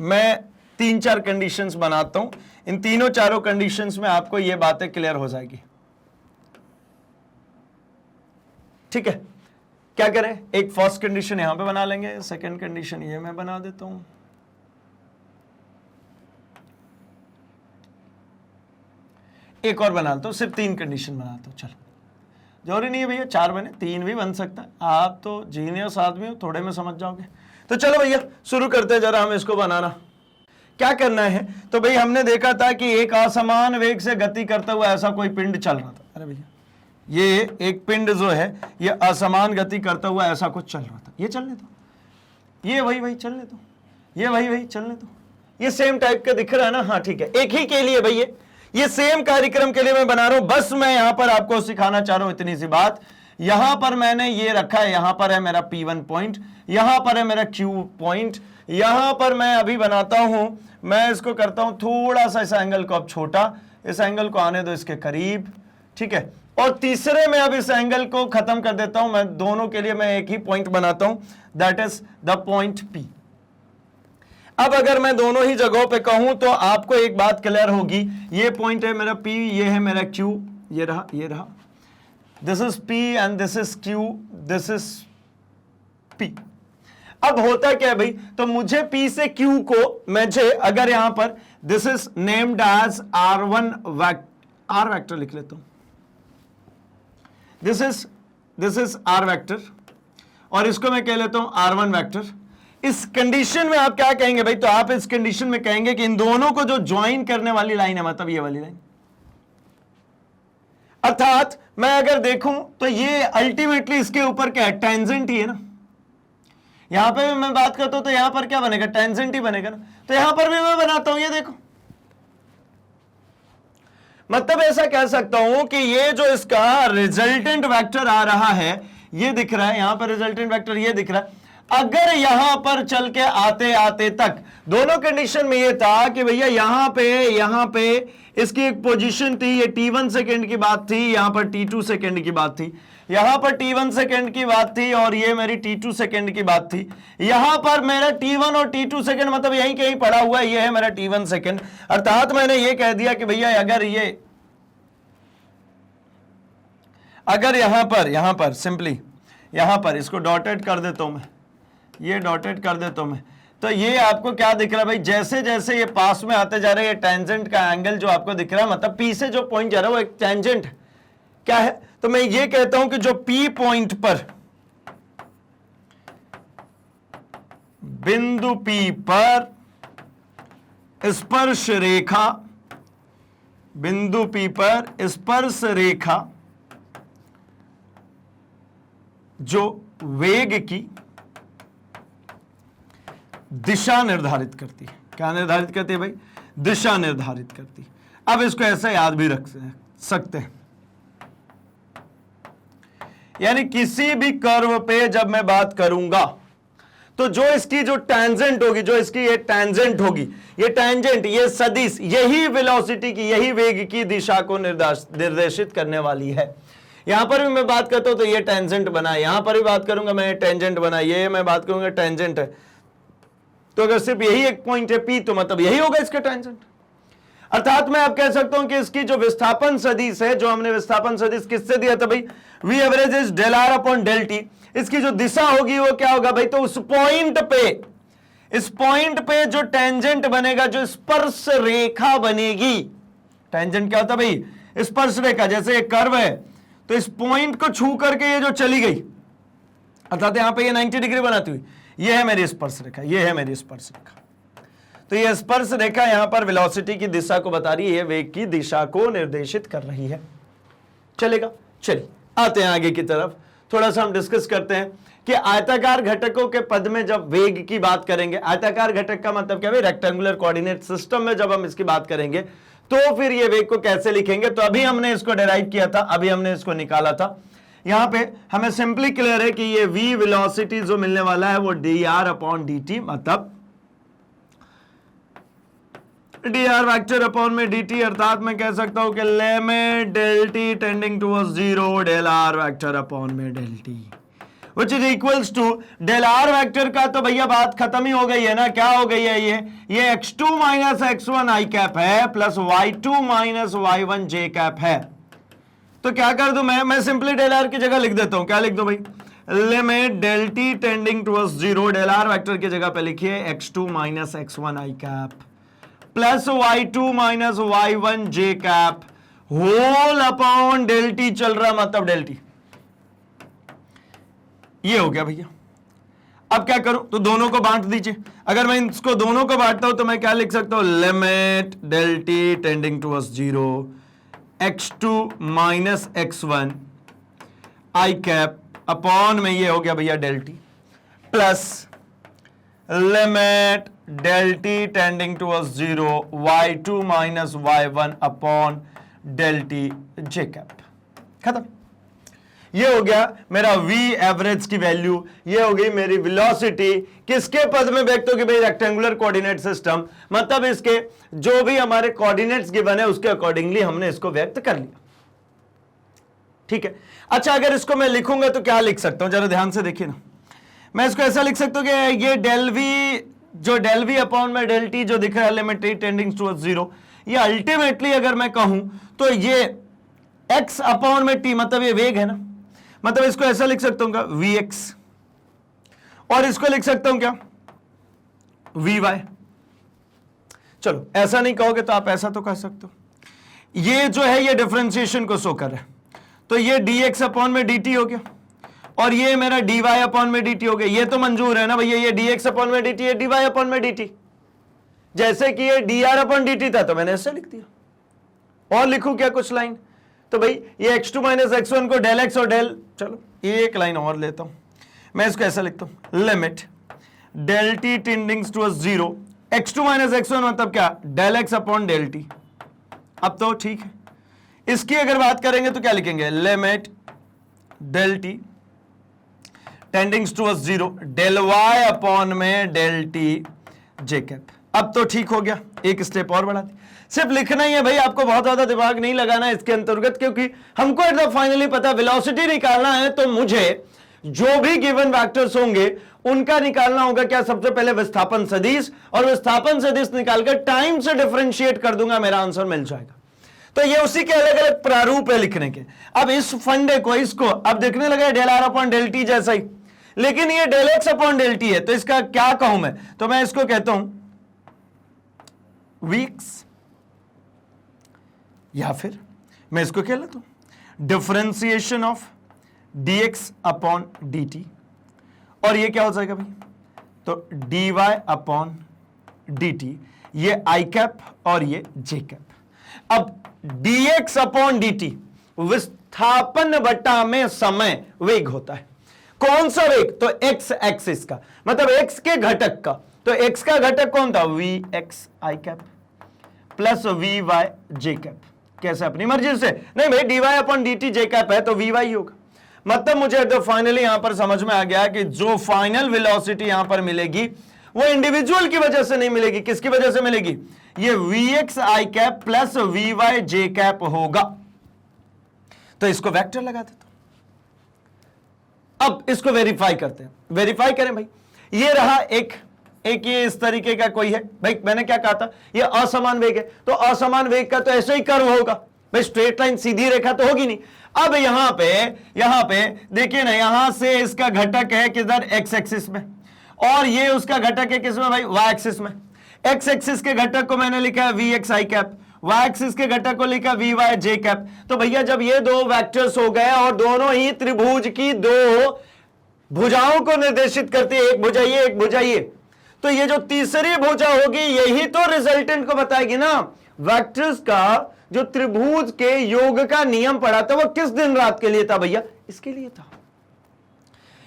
मैं 3-4 कंडीशंस बनाता हूं, इन तीनों चारों कंडीशंस में आपको ये बातें क्लियर हो जाएगी। ठीक है, क्या करें? एक फर्स्ट कंडीशन यहां पे बना लेंगे, सेकंड कंडीशन ये मैं बना देता हूं, एक और बनाता हूं, सिर्फ 3 कंडीशन बनाता हूं। चलो, जरूरी नहीं है भैया 4 बने, 3 भी बन सकता है। आप तो जीनियस आदमी हो, थोड़े में समझ जाओगे। तो चलो भैया शुरू करते हैं जरा हम इसको बनाना। क्या करना है? तो भाई हमने देखा था कि एक असमान वेग से गति करता हुआ ऐसा कोई पिंड चल रहा था। अरे भैया, ये एक पिंड जो है ये असमान गति करता हुआ ऐसा कुछ चल रहा था। ये चलने दो, ये वही चलने दो, ये वही चलने दो। ये सेम टाइप का दिख रहा है ना? हाँ ठीक है, एक ही के लिए भैया, ये सेम कार्यक्रम के लिए मैं बना रहा हूं। बस मैं यहां पर आपको सिखाना चाह रहा हूं इतनी सी बात। यहां पर मैंने ये रखा है, यहां पर है मेरा P1 पॉइंट, यहां पर है मेरा Q पॉइंट, यहां पर मैं अभी बनाता हूं, मैं इसको करता हूं थोड़ा सा इस एंगल को अब छोटा, इस एंगल को आने दो इसके करीब, ठीक है। और तीसरे में अब इस एंगल को खत्म कर देता हूं, मैं दोनों के लिए मैं एक ही पॉइंट बनाता हूं, that is the point P। अब अगर मैं दोनों ही जगहों पे कहूं तो आपको एक बात क्लियर होगी, ये पॉइंट है मेरा P, ये है मेरा Q, ये रहा, this is P and this is Q, this is P। अब होता क्या है भाई, तो मुझे P से Q को मुझे अगर यहां पर this is named as R1 R vector लिख लेता हूं, दिस इज R वेक्टर, और इसको मैं कह लेता हूं R1 वेक्टर। इस कंडीशन में आप क्या कहेंगे भाई? तो आप इस कंडीशन में कहेंगे कि इन दोनों को जो ज्वाइन करने वाली लाइन है, मतलब ये वाली लाइन, अर्थात मैं अगर देखूं तो ये अल्टीमेटली इसके ऊपर क्या है? टेंजेंट ही है ना। यहां पे भी मैं बात करता हूं तो यहां पर क्या बनेगा? टेंजेंट ही बनेगा ना। तो यहां पर भी मैं बनाता हूं, ये देखो, मतलब ऐसा कह सकता हूं कि ये जो इसका रिजल्टेंट वेक्टर आ रहा है, ये दिख रहा है यहां पर, रिजल्टेंट वेक्टर ये दिख रहा है। अगर यहां पर चल के आते आते तक, दोनों कंडीशन में ये था कि भैया यहां पे इसकी एक पोजीशन थी, ये t1 सेकेंड की बात थी, यहां पर t2 सेकेंड की बात थी, यहां पर t1 सेकेंड की बात थी और ये मेरी t2 सेकेंड की बात थी, यहां पर मेरा t1 और t2 सेकेंड मतलब यहीं कहीं पड़ा हुआ है, ये है मेरा t1 सेकेंड। अर्थात मैंने ये कह दिया कि भैया अगर यहां पर सिंपली यहां पर इसको डॉटेड कर देता हूं मैं, ये डॉटेड कर देता हूं मैं, तो ये आपको क्या दिख रहा है भाई, जैसे जैसे ये पास में आते जा रहे हैं, ये टेंजेंट का एंगल जो आपको दिख रहा है, मतलब P से जो पॉइंट जा रहा है वो एक टेंजेंट क्या है, तो मैं ये कहता हूं कि जो P पॉइंट पर, बिंदु P पर स्पर्श रेखा, बिंदु P पर स्पर्श रेखा जो वेग की दिशा निर्धारित करती है, क्या निर्धारित करती है भाई, दिशा निर्धारित करती है। अब इसको ऐसा याद भी रख सकते हैं, यानी किसी भी कर्व पे जब मैं बात करूंगा तो जो इसकी जो टेंजेंट होगी, जो इसकी ये टेंजेंट होगी, ये टेंजेंट, ये सदिश, यही वेलोसिटी की, यही वेग की दिशा को निर्देशित करने वाली है। यहां पर भी मैं बात करता हूं तो ये टेंजेंट बना है, यहां पर भी बात करूंगा मैं टेंजेंट बना, ये मैं बात करूंगा टेंजेंट है, तो अगर सिर्फ यही एक पॉइंट है P तो मतलब यही होगा इसका टेंजेंट। अर्थात मैं अब कह सकता हूं कि इसकी जो विस्थापन सदिश है, जो हमने विस्थापन सदिश किससे दिया था भाई, V average is del R upon del T, इसकी जो दिशा होगी वो क्या होगा भाई, तो उस पॉइंट पे, इस पॉइंट पे जो टेंजेंट बनेगा, जो स्पर्श रेखा बनेगी, टेंजेंट क्या होता है भाई, स्पर्श रेखा, जैसे एक कर्व है तो इस पॉइंट को छू करके ये जो चली गई, अर्थात यहां पे ये 90 डिग्री बनाती हुई, ये है मेरी स्पर्श रेखा, ये है मेरी स्पर्श रेखा, तो ये स्पर्श रेखा यहां पर वेलोसिटी की दिशा को बता रही है, वेग की दिशा को निर्देशित कर रही है। चलेगा, चलिए आते हैं आगे की तरफ, थोड़ा सा हम डिस्कस करते हैं कि आयताकार घटकों के पद में जब वेग की बात करेंगे, आयताकार घटक का मतलब क्या है, रेक्टेंगुलर कोऑर्डिनेट सिस्टम में जब हम इसकी बात करेंगे तो फिर ये वेग को कैसे लिखेंगे, तो अभी हमने इसको डिराइव किया था, अभी हमने इसको निकाला था। यहां पे हमें सिंपली क्लियर है कि ये v वेलोसिटी जो मिलने वाला है वो dr अपॉन dt, मतलब dr वेक्टर अपॉन में dt, अर्थात मैं कह सकता हूं कि limit del t tending towards 0 del r vector upon में del t which is equals to del r vector का तो भैया बात खत्म ही हो गई है ना, क्या हो गई है, ये x2 minus x1 i cap है plus y2 minus y1 j cap है। तो क्या कर दूं मैं सिंपली डेल आर की जगह लिख देता हूं, क्या लिख दो भाई, limit del T tending towards 0, del R vector की जगह पे लिखिए x2 minus x1 i cap plus y2 minus y1 j cap whole upon del T चल रहा मतलब डेल टी, ये हो गया भैया। अब क्या करूं, तो दोनों को बांट दीजिए, अगर मैं इसको दोनों को बांटता हूं तो मैं क्या लिख सकता हूं, limit del T tending towards 0 x2 minus x1 i cap upon में ये हो गया भैया del T plus limit del T tending towards 0 y2 minus y1 upon del T j cap, खत्म। ये हो गया मेरा v एवरेज की वैल्यू, ये हो गई मेरी वेलोसिटी, किसके पद में व्यक्त होगी भाई, रेक्टेंगुलर कोऑर्डिनेट सिस्टम, मतलब इसके जो भी हमारे कोऑर्डिनेट्स गिवन है उसके अकॉर्डिंगली हमने इसको व्यक्त कर लिया, ठीक है। अच्छा, अगर इसको मैं लिखूंगा तो क्या लिख सकता हूं, जरा ध्यान से देखिए ना, मैं इसको ऐसा लिख सकता हूं कि ये डेल वी, जो डेल वी अपॉन में डेल टी जो दिख रहा है लिमिट टी टेंडिंग टुवर्ड्स 0, ये अल्टीमेटली अगर मैं कहूं तो ये x अपॉन में t, मतलब ये वेग है ना, मतलब इसको ऐसा लिख सकता हूं क्या, vx, और इसको लिख सकता हूं क्या, vy। चलो ऐसा नहीं कहोगे तो आप ऐसा तो कह सकते हो, ये जो है ये डिफरेंशिएशन को शो कर रहा है, तो ये dx अपॉन में dt हो गया और ये मेरा dy अपॉन में dt हो गया, ये तो मंजूर है ना भैया, ये dx अपॉन में dt है, dy अपॉन में dt, जैसे कि ये dr अपॉन dt था तो मैंने ऐसे लिख दिया, और लिखूं क्या कुछ लाइन, तो भाई ये x2 माइनस x1 को डेल x और डेल, चलो ये एक लाइन और लेता हूं, मैं इसको ऐसा लिखता हूं, limit del T tending towards 0 x2 minus x1 मतलब क्या, del x upon del T. अब तो ठीक है, इसकी अगर बात करेंगे तो क्या लिखेंगे, limit del T tendings towards 0 del Y upon में डेल टी जे कैप। अब तो ठीक हो गया, एक स्टेप और बढ़ा दी। सिर्फ लिखना ही है भाई, आपको बहुत ज्यादा दिमाग नहीं लगाना है इसके अंतर्गत, क्योंकि हमको एकदम फाइनली पता वेलोसिटी निकालना है तो मुझे जो भी गिवन वेक्टर्स होंगे उनका निकालना होगा क्या, सबसे पहले विस्थापन सदिश, और विस्थापन सदिश निकालकर टाइम से डिफरेंशिएट कर दूंगा, मेरा आंसर मिल जाएगा। तो ये उसी के अलग अलग प्रारूप है लिखने के। अब इस फंडे को, इसको अब देखने लगा del R upon del T जैसा ही, लेकिन ये del X upon del T है, तो इसका क्या कहूं मैं, तो मैं इसको कहता हूं वीक्स, या फिर मैं इसको क्या लेता हूं differentiation of dx upon dt, और ये क्या हो जाएगा भाई, तो dy अपॉन dt, ये i कैप और ये j कैप। अब dx अपॉन dt विस्थापन बटा में समय वेग होता है। कौन सा वेग, तो x एक्सिस का, मतलब x के घटक का, तो x का घटक कौन था, vx i cap plus vy j cap. कैसे, अपनी मर्जी से नहीं भाई, dy upon dt j cap है तो vy होगा। मतलब मुझे तो फाइनली यहां पर समझ में आ गया कि जो फाइनल वेलोसिटी यहां पर मिलेगी वो इंडिविजुअल की वजह से नहीं मिलेगी, किसकी वजह से मिलेगी, ये vx i cap plus vy j cap होगा। तो इसको वेक्टर लगा देता हूं। अब इसको वेरीफाई करते हैं, वेरीफाई करें भाई। ये रहा एक ये इस तरीके का कोई है भाई, मैंने क्या कहा था, ये असमान वेग है, तो असमान वेग का तो ऐसे ही कर्व होगा भाई, स्ट्रेट लाइन सीधी रेखा तो होगी नहीं। अब यहां पे देखिए ना, यहां से इसका घटक है किधर, एक्स एक्सिस में, और ये उसका घटक है किसमें भाई, वाई एक्सिस में। एक्स एक्सिस के घटक को मैंने लिखा है V X I cap, Y axis के घटक को लिखा वी वाई जे कैप। तो भैया जब ये दो वेक्टर्स हो गए और दोनों ही त्रिभुज की दो भुजाओं को निर्देशित करती है, एक भुजा ये एक भुजा ये, तो ये जो तीसरी भुजा होगी यही तो रिजल्टेंट को बताएगी ना। वेक्टर्स का जो त्रिभुज के योग का नियम पढ़ा था वो किस दिन रात के लिए था भैया, इसके लिए था।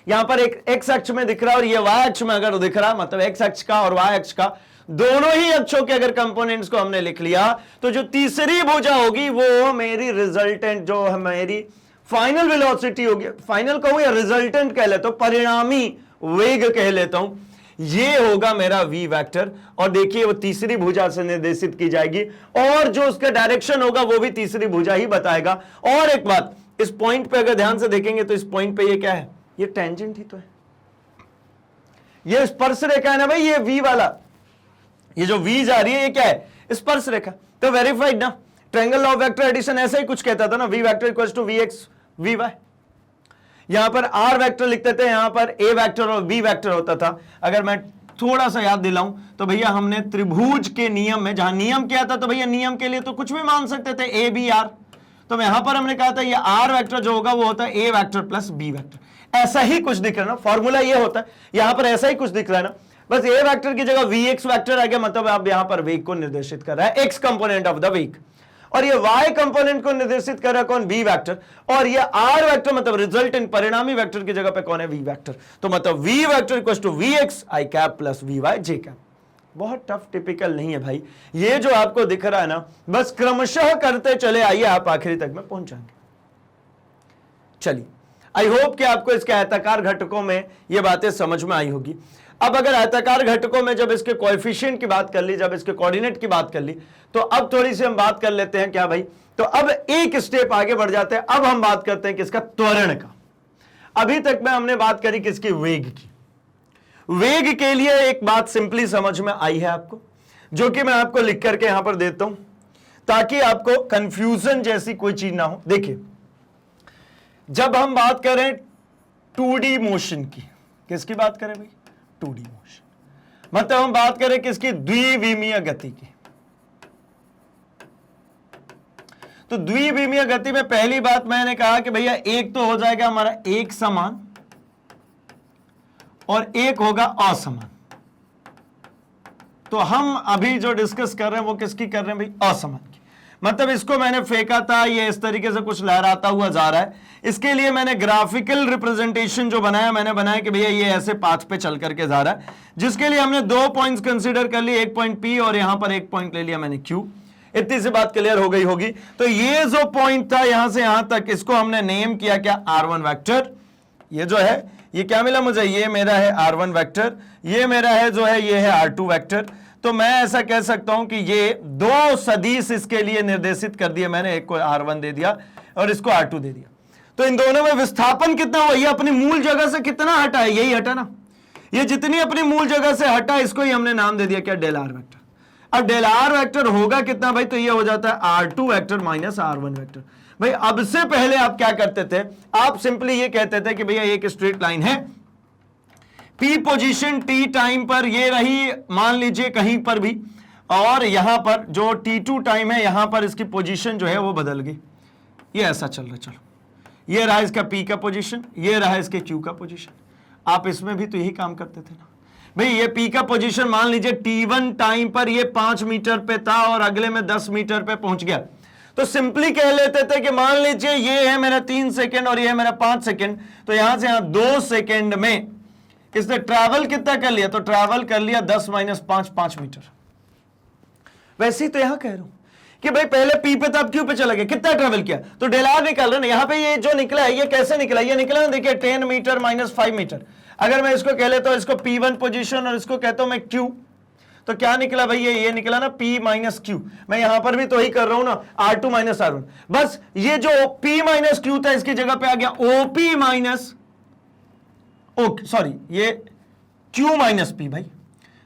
यहां पर एक एक्स अक्ष में दिख रहा और ये वाई अक्ष में अगर दिख रहा, मतलब एक्स अक्ष का और वाई अक्ष का दोनों ही अक्षों के अगर कंपोनेंट्स को हमने लिख लिया, तो जो तीसरी भुजा होगी वो मेरी रिजल्टेंट, जो मेरी फाइनल वेलोसिटी होगी, फाइनल कहूं या रिजल्टेंट कह लेता हूं, परिणामी वेग कह लेता हूं, ये होगा मेरा v वेक्टर। और देखिए वो तीसरी भुजा से निर्देशित की जाएगी और जो उसका डायरेक्शन होगा वो भी तीसरी भुजा ही बताएगा। और एक बात, इस पॉइंट पे अगर ध्यान से देखेंगे तो इस पॉइंट पे ये क्या है, ये टेंजेंट ही तो है, ये स्पर्श रेखा है ना भाई, ये v वाला, ये जो v जा रही है ये क्या है, स्पर्श रेखा। तो वेरीफाइड ना, triangle law of vector addition ऐसा ही कुछ कहता था ना, v vector equals to vx vy। यहां पर r वेक्टर लिखते थे, यहां पर a वेक्टर और b वेक्टर होता था। अगर मैं थोड़ा सा याद दिलाऊं तो भैया हमने त्रिभुज के नियम में जहां नियम किया था, तो भैया नियम के लिए तो कुछ भी मान सकते थे, a b r। तो यहां पर हमने कहा था ये r वेक्टर जो होगा वो होता है a vector plus b vector. ऐसा ही कुछ दिख रहा है ना, फॉर्मूला ये होता है, यहां पर ऐसा ही कुछ दिख रहा है ना, बस a वेक्टर की जगह vx वेक्टर आ गया, मतलब आप यहां पर वेग को निर्देशित कर रहा है, x कंपोनेंट ऑफ द वेग, और ये y कंपोनेंट को निर्देशित कर रहा है कौन, b वेक्टर, और ये r वेक्टर मतलब रिजल्टेंट परिणामी वेक्टर की जगह पे कौन है, v वेक्टर। तो मतलब v vector equals to vx i cap plus vy j cap. बहुत टफ टिपिकल नहीं है भाई, ये जो आपको दिख रहा है ना, बस क्रमशः करते चले आइए, आप आखिरी तक में पहुंच जाएंगे। चलिए, आई होप कि आपको इसके आयताकार घटकों में ये बातें समझ में आई होगी। अब अगर आयताकार घटकों में जब इसके कोएफिशिएंट की बात कर ली, जब इसके कोऑर्डिनेट की बात कर ली, तो अब थोड़ी सी हम बात कर लेते हैं क्या भाई, तो अब एक स्टेप आगे बढ़ जाते हैं, अब हम बात करते हैं किसका, त्वरण का। अभी तक में हमने बात करी किसकी, वेग की। वेग के लिए एक बात सिंपली समझ में आई है आपको, जो कि मैं आपको लिख करके यहां पर देता हूं ताकि आपको कंफ्यूजन जैसी कोई चीज ना हो। देखिए, जब हम बात करें 2D मोशन की, किसकी बात करें भाई, 2D मोशन, मतलब हम बात करें किसकी, द्विविमीय गति की। तो द्विविमीय गति में पहली बात मैंने कहा कि भैया एक तो हो जाएगा हमारा एक समान और एक होगा असमान। तो हम अभी जो डिस्कस कर रहे हैं वो किसकी कर रहे हैं भाई, असमान की। मतलब इसको मैंने फेंका था, ये इस तरीके से कुछ लहराता हुआ जा रहा है, इसके लिए मैंने ग्राफिकल रिप्रेजेंटेशन जो बनाया, मैंने बनाया कि भैया ये ऐसे पाथ पे चल करके जा रहा है, जिसके लिए हमने 2 पॉइंट्स कंसीडर कर लिए, एक पॉइंट P और यहां पर एक पॉइंट ले लिया मैंने Q। इतनी सी बात क्लियर हो गई होगी। तो ये जो पॉइंट था यहां से यहां तक, इसको हमने नेम किया क्या, R1 वेक्टर, ये जो है ये क्या मिला मुझे, ये मेरा है r1 वेक्टर, ये मेरा है जो है ये है r2 वेक्टर। तो मैं ऐसा कह सकता हूं कि ये दो सदिश इसके लिए निर्देशित कर दिए मैंने, एक को r1 दे दिया और इसको r2 दे दिया। तो इन दोनों में विस्थापन कितना हुआ, ये अपनी मूल जगह से कितना हटा है, यही हटा ना, ये जितनी अपनी मूल जगह से हटा इसको ही हमने नाम दे दिया क्या, डेल आर वेक्टर। अब डेल आर वेक्टर होगा कितना भाई, तो ये हो जाता है r2 vector minus r1 vector. भाई अब से पहले आप क्या करते थे, आप सिंपली ये कहते थे कि भैया एक स्ट्रेट लाइन है, p पोजीशन t टाइम पर ये रही मान लीजिए कहीं पर भी, और यहां पर जो t2 टाइम है यहां पर इसकी पोजीशन जो है वो बदल गई, ये ऐसा चल रहा है। चलो ये रहा इसका p का पोजीशन, ये रहा इसके q का पोजीशन। आप इसमें भी तो यही काम करते थे ना भाई, ये p का पोजीशन मान लीजिए t1 टाइम पर ये 5 मीटर पे था और अगले में 10 मीटर पे पहुंच गया, तो सिंपली कह लेते थे कि मान लीजिए ये है मेरा 3 सेकंड और ये है मेरा 5 सेकंड, तो यहां से यहां 2 सेकंड में इसने ट्रैवल कितना कर लिया, तो ट्रैवल कर लिया 10 माइनस 5 मीटर। वैसे ही तो यहां कह रहा हूं कि भाई पहले पी पे था अब क्यू पे चला गया, कितना ट्रैवल किया, तो डेल आर निकाल रहे ना। यहां पे ये जो निकला है ये कैसे निकला, ये निकला ना देखिए 10 मीटर माइनस 5 मीटर। अगर मैं इसको कह लेता हूं इसको P1 पोजीशन और इसको कहता हूं मैं Q, तो क्या निकला भाई, ये निकला ना P माइनस Q। मैं यहां पर भी तो ही कर रहा हूं ना, R2 माइनस R1। बस ये जो P माइनस Q था इसकी जगह पे आ गया OP माइनस सॉरी ये Q माइनस P भाई,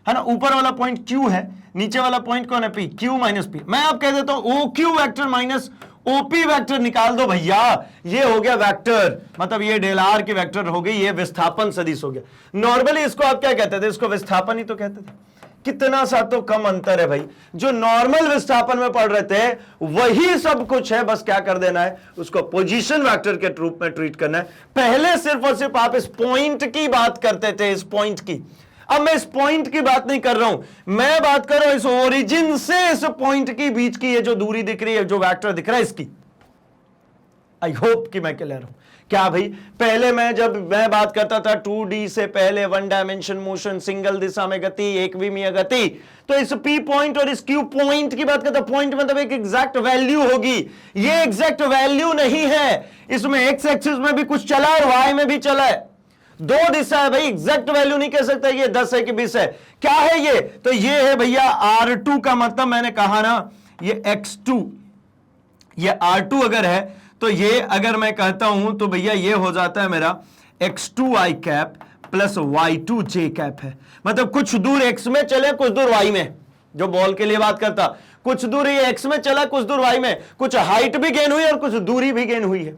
है ना। ऊपर वाला पॉइंट Q है, नीचे वाला पॉइंट कौन है P, Q माइनस P। मैं आप कह देता हूं OQ vector minus OP vector निकाल दो भैया, ये हो गया वेक्टर, मतलब ये डेल आर की वेक्टर हो गई, ये विस्थापन सदिश हो गया। नॉर्मली इसको आप क्या कहते थे, इसको विस्थापन ही तो कहते थे। कितना सा तो कम अंतर है भाई, जो नॉर्मल विस्थापन में पढ़ रहे थे वही सब कुछ है, बस क्या कर देना है, उसको पोजीशन वेक्टर के रूप में ट्रीट करना है। पहले सिर्फ और सिर्फ आप इस पॉइंट की बात करते थे, इस पॉइंट की। अब मैं इस पॉइंट की बात नहीं कर रहा हूं, मैं बात कर रहा हूं इस ओरिजिन से इस पॉइंट की बीच की ये जो दूरी दिख रही है, जो वेक्टर दिख रहा है इसकी। आई होप कि मैं क्लियर हूं। क्या भाई, पहले जब मैं बात करता था 2D से पहले, 1 डायमेंशन मोशन, सिंगल दिशा में गति, एक विमीय गति, तो इस P पॉइंट और इस Q पॉइंट की बात करता, पॉइंट मतलब एक एग्जैक्ट वैल्यू होगी। ये एग्जैक्ट वैल्यू नहीं है, इसमें एक्स एक्सिस में भी कुछ चला है, वाई में भी चला है, दो दिशा है भाई, एग्जैक्ट वैल्यू नहीं कह सकता ये 10 है कि 20 है। क्या है ये, तो ये है भैया R2 का मतलब मैंने कहा ना, ये X2, ये R2 अगर है तो ये अगर मैं कहता हूं तो भैया ये हो जाता है मेरा X2i cap plus Y2j cap है। मतलब कुछ दूर x में चले कुछ दूर y में, जो बॉल के लिए बात करता, कुछ दूर ये x में चला कुछ दूर y में, कुछ हाइट भी गेन हुई और कुछ दूरी भी गेन हुई है।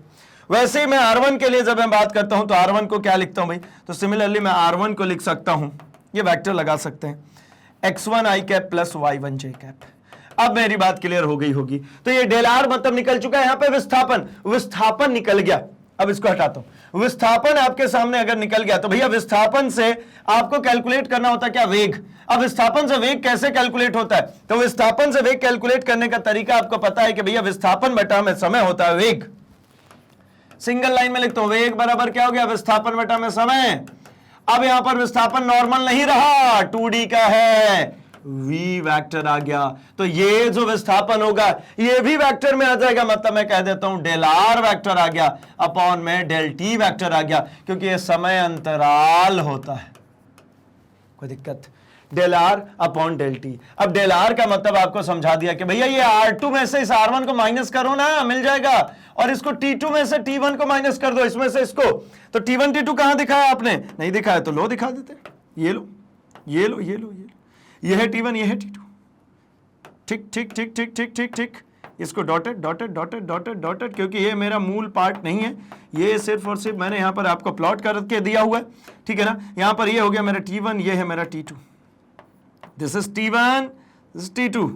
वैसे ही मैं R1 के लिए जब मैं बात करता हूं तो R1 को क्या लिखता हूं भाई, तो सिमिलरली मैं R1 को लिख सकता हूं, ये वेक्टर लगा सकते हैं X1i cap plus Y1j cap. अब मेरी बात क्लियर हो गई होगी। तो ये डेल आर मतलब निकल चुका है, यहां पे विस्थापन निकल गया। अब इसको हटाता हूं, विस्थापन आपके सामने अगर निकल गया तो भैया विस्थापन से आपको कैलकुलेट करना होता है क्या, वेग। अब विस्थापन से वेग कैसे कैलकुलेट होता है, तो विस्थापन से वेग कैलकुलेट करने का तरीका आपको पता है कि भैया विस्थापन बटा में समय होता है वेग। सिंगल लाइन में लिखता हूं, वेग बराबर क्या हो गया, विस्थापन बटा में समय। अब यहां पर विस्थापन नॉर्मल नहीं रहा, 2D का है, v वेक्टर आ गया, तो ये जो विस्थापन होगा ये भी वेक्टर में आ जाएगा। मतलब मैं कह देता हूं डेल आर वेक्टर आ गया अपॉन में डेल टी वेक्टर आ गया, क्योंकि ये समय अंतराल होता है। कोई दिक्कत, del R upon del T. अब डेल आर का मतलब आपको समझा दिया कि भैया ये R2 में से इस R1 को माइनस करो ना, मिल जाएगा, और इसको T2 में से T1 को माइनस कर दो, इसमें से इसको। तो T1 T2 कहां दिखाया आपने, नहीं दिखाया तो लो दिखा देते, ये लो ये लो ये लो ये लो, ये है T1 ये है T2, ठीक ठीक ठीक ठीक ठीक ठीक ठीक। इसको dotted dotted dotted dotted dotted, क्योंकि ये मेरा मूल पार्ट नहीं है, ये सिर्फ और सिर्फ मैंने यहां पर आपको प्लॉट करके दिया हुआ है, ठीक है ना। यहां पर ये हो गया मेरा T1, ये है मेरा T2, this is T1 this is T2।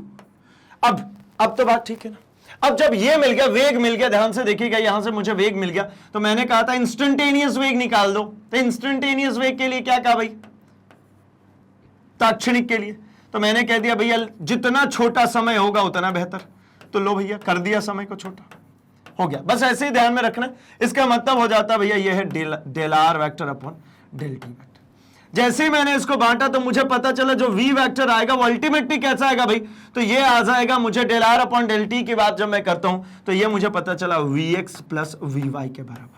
अब तो बात ठीक है ना। अब जब ये मिल गया, वेग मिल गया, ध्यान से देखिएगा, यहां से मुझे वेग मिल गया, तो मैंने कहा था इंस्टेंटेनियस वेग निकाल दो। तो इंस्टेंटेनियस वेग के लिए क्या कहा भाई, तात्क्षणिक के लिए, तो मैंने कह दिया भैया जितना छोटा समय होगा उतना बेहतर। तो लो भैया कर दिया समय को छोटा, हो गया। बस ऐसे ही ध्यान में रखना, इसका मतलब हो जाता भैया ये है del R vector upon del T vector. जैसे ही मैंने इसको बांटा तो मुझे पता चला जो v वेक्टर आएगा वो अल्टीमेटली कैसा आएगा भाई, तो ये आ जाएगा मुझे del R upon del T की बात जब मैं करता हूं तो ये मुझे पता चला vx प्लस vy के बराबर।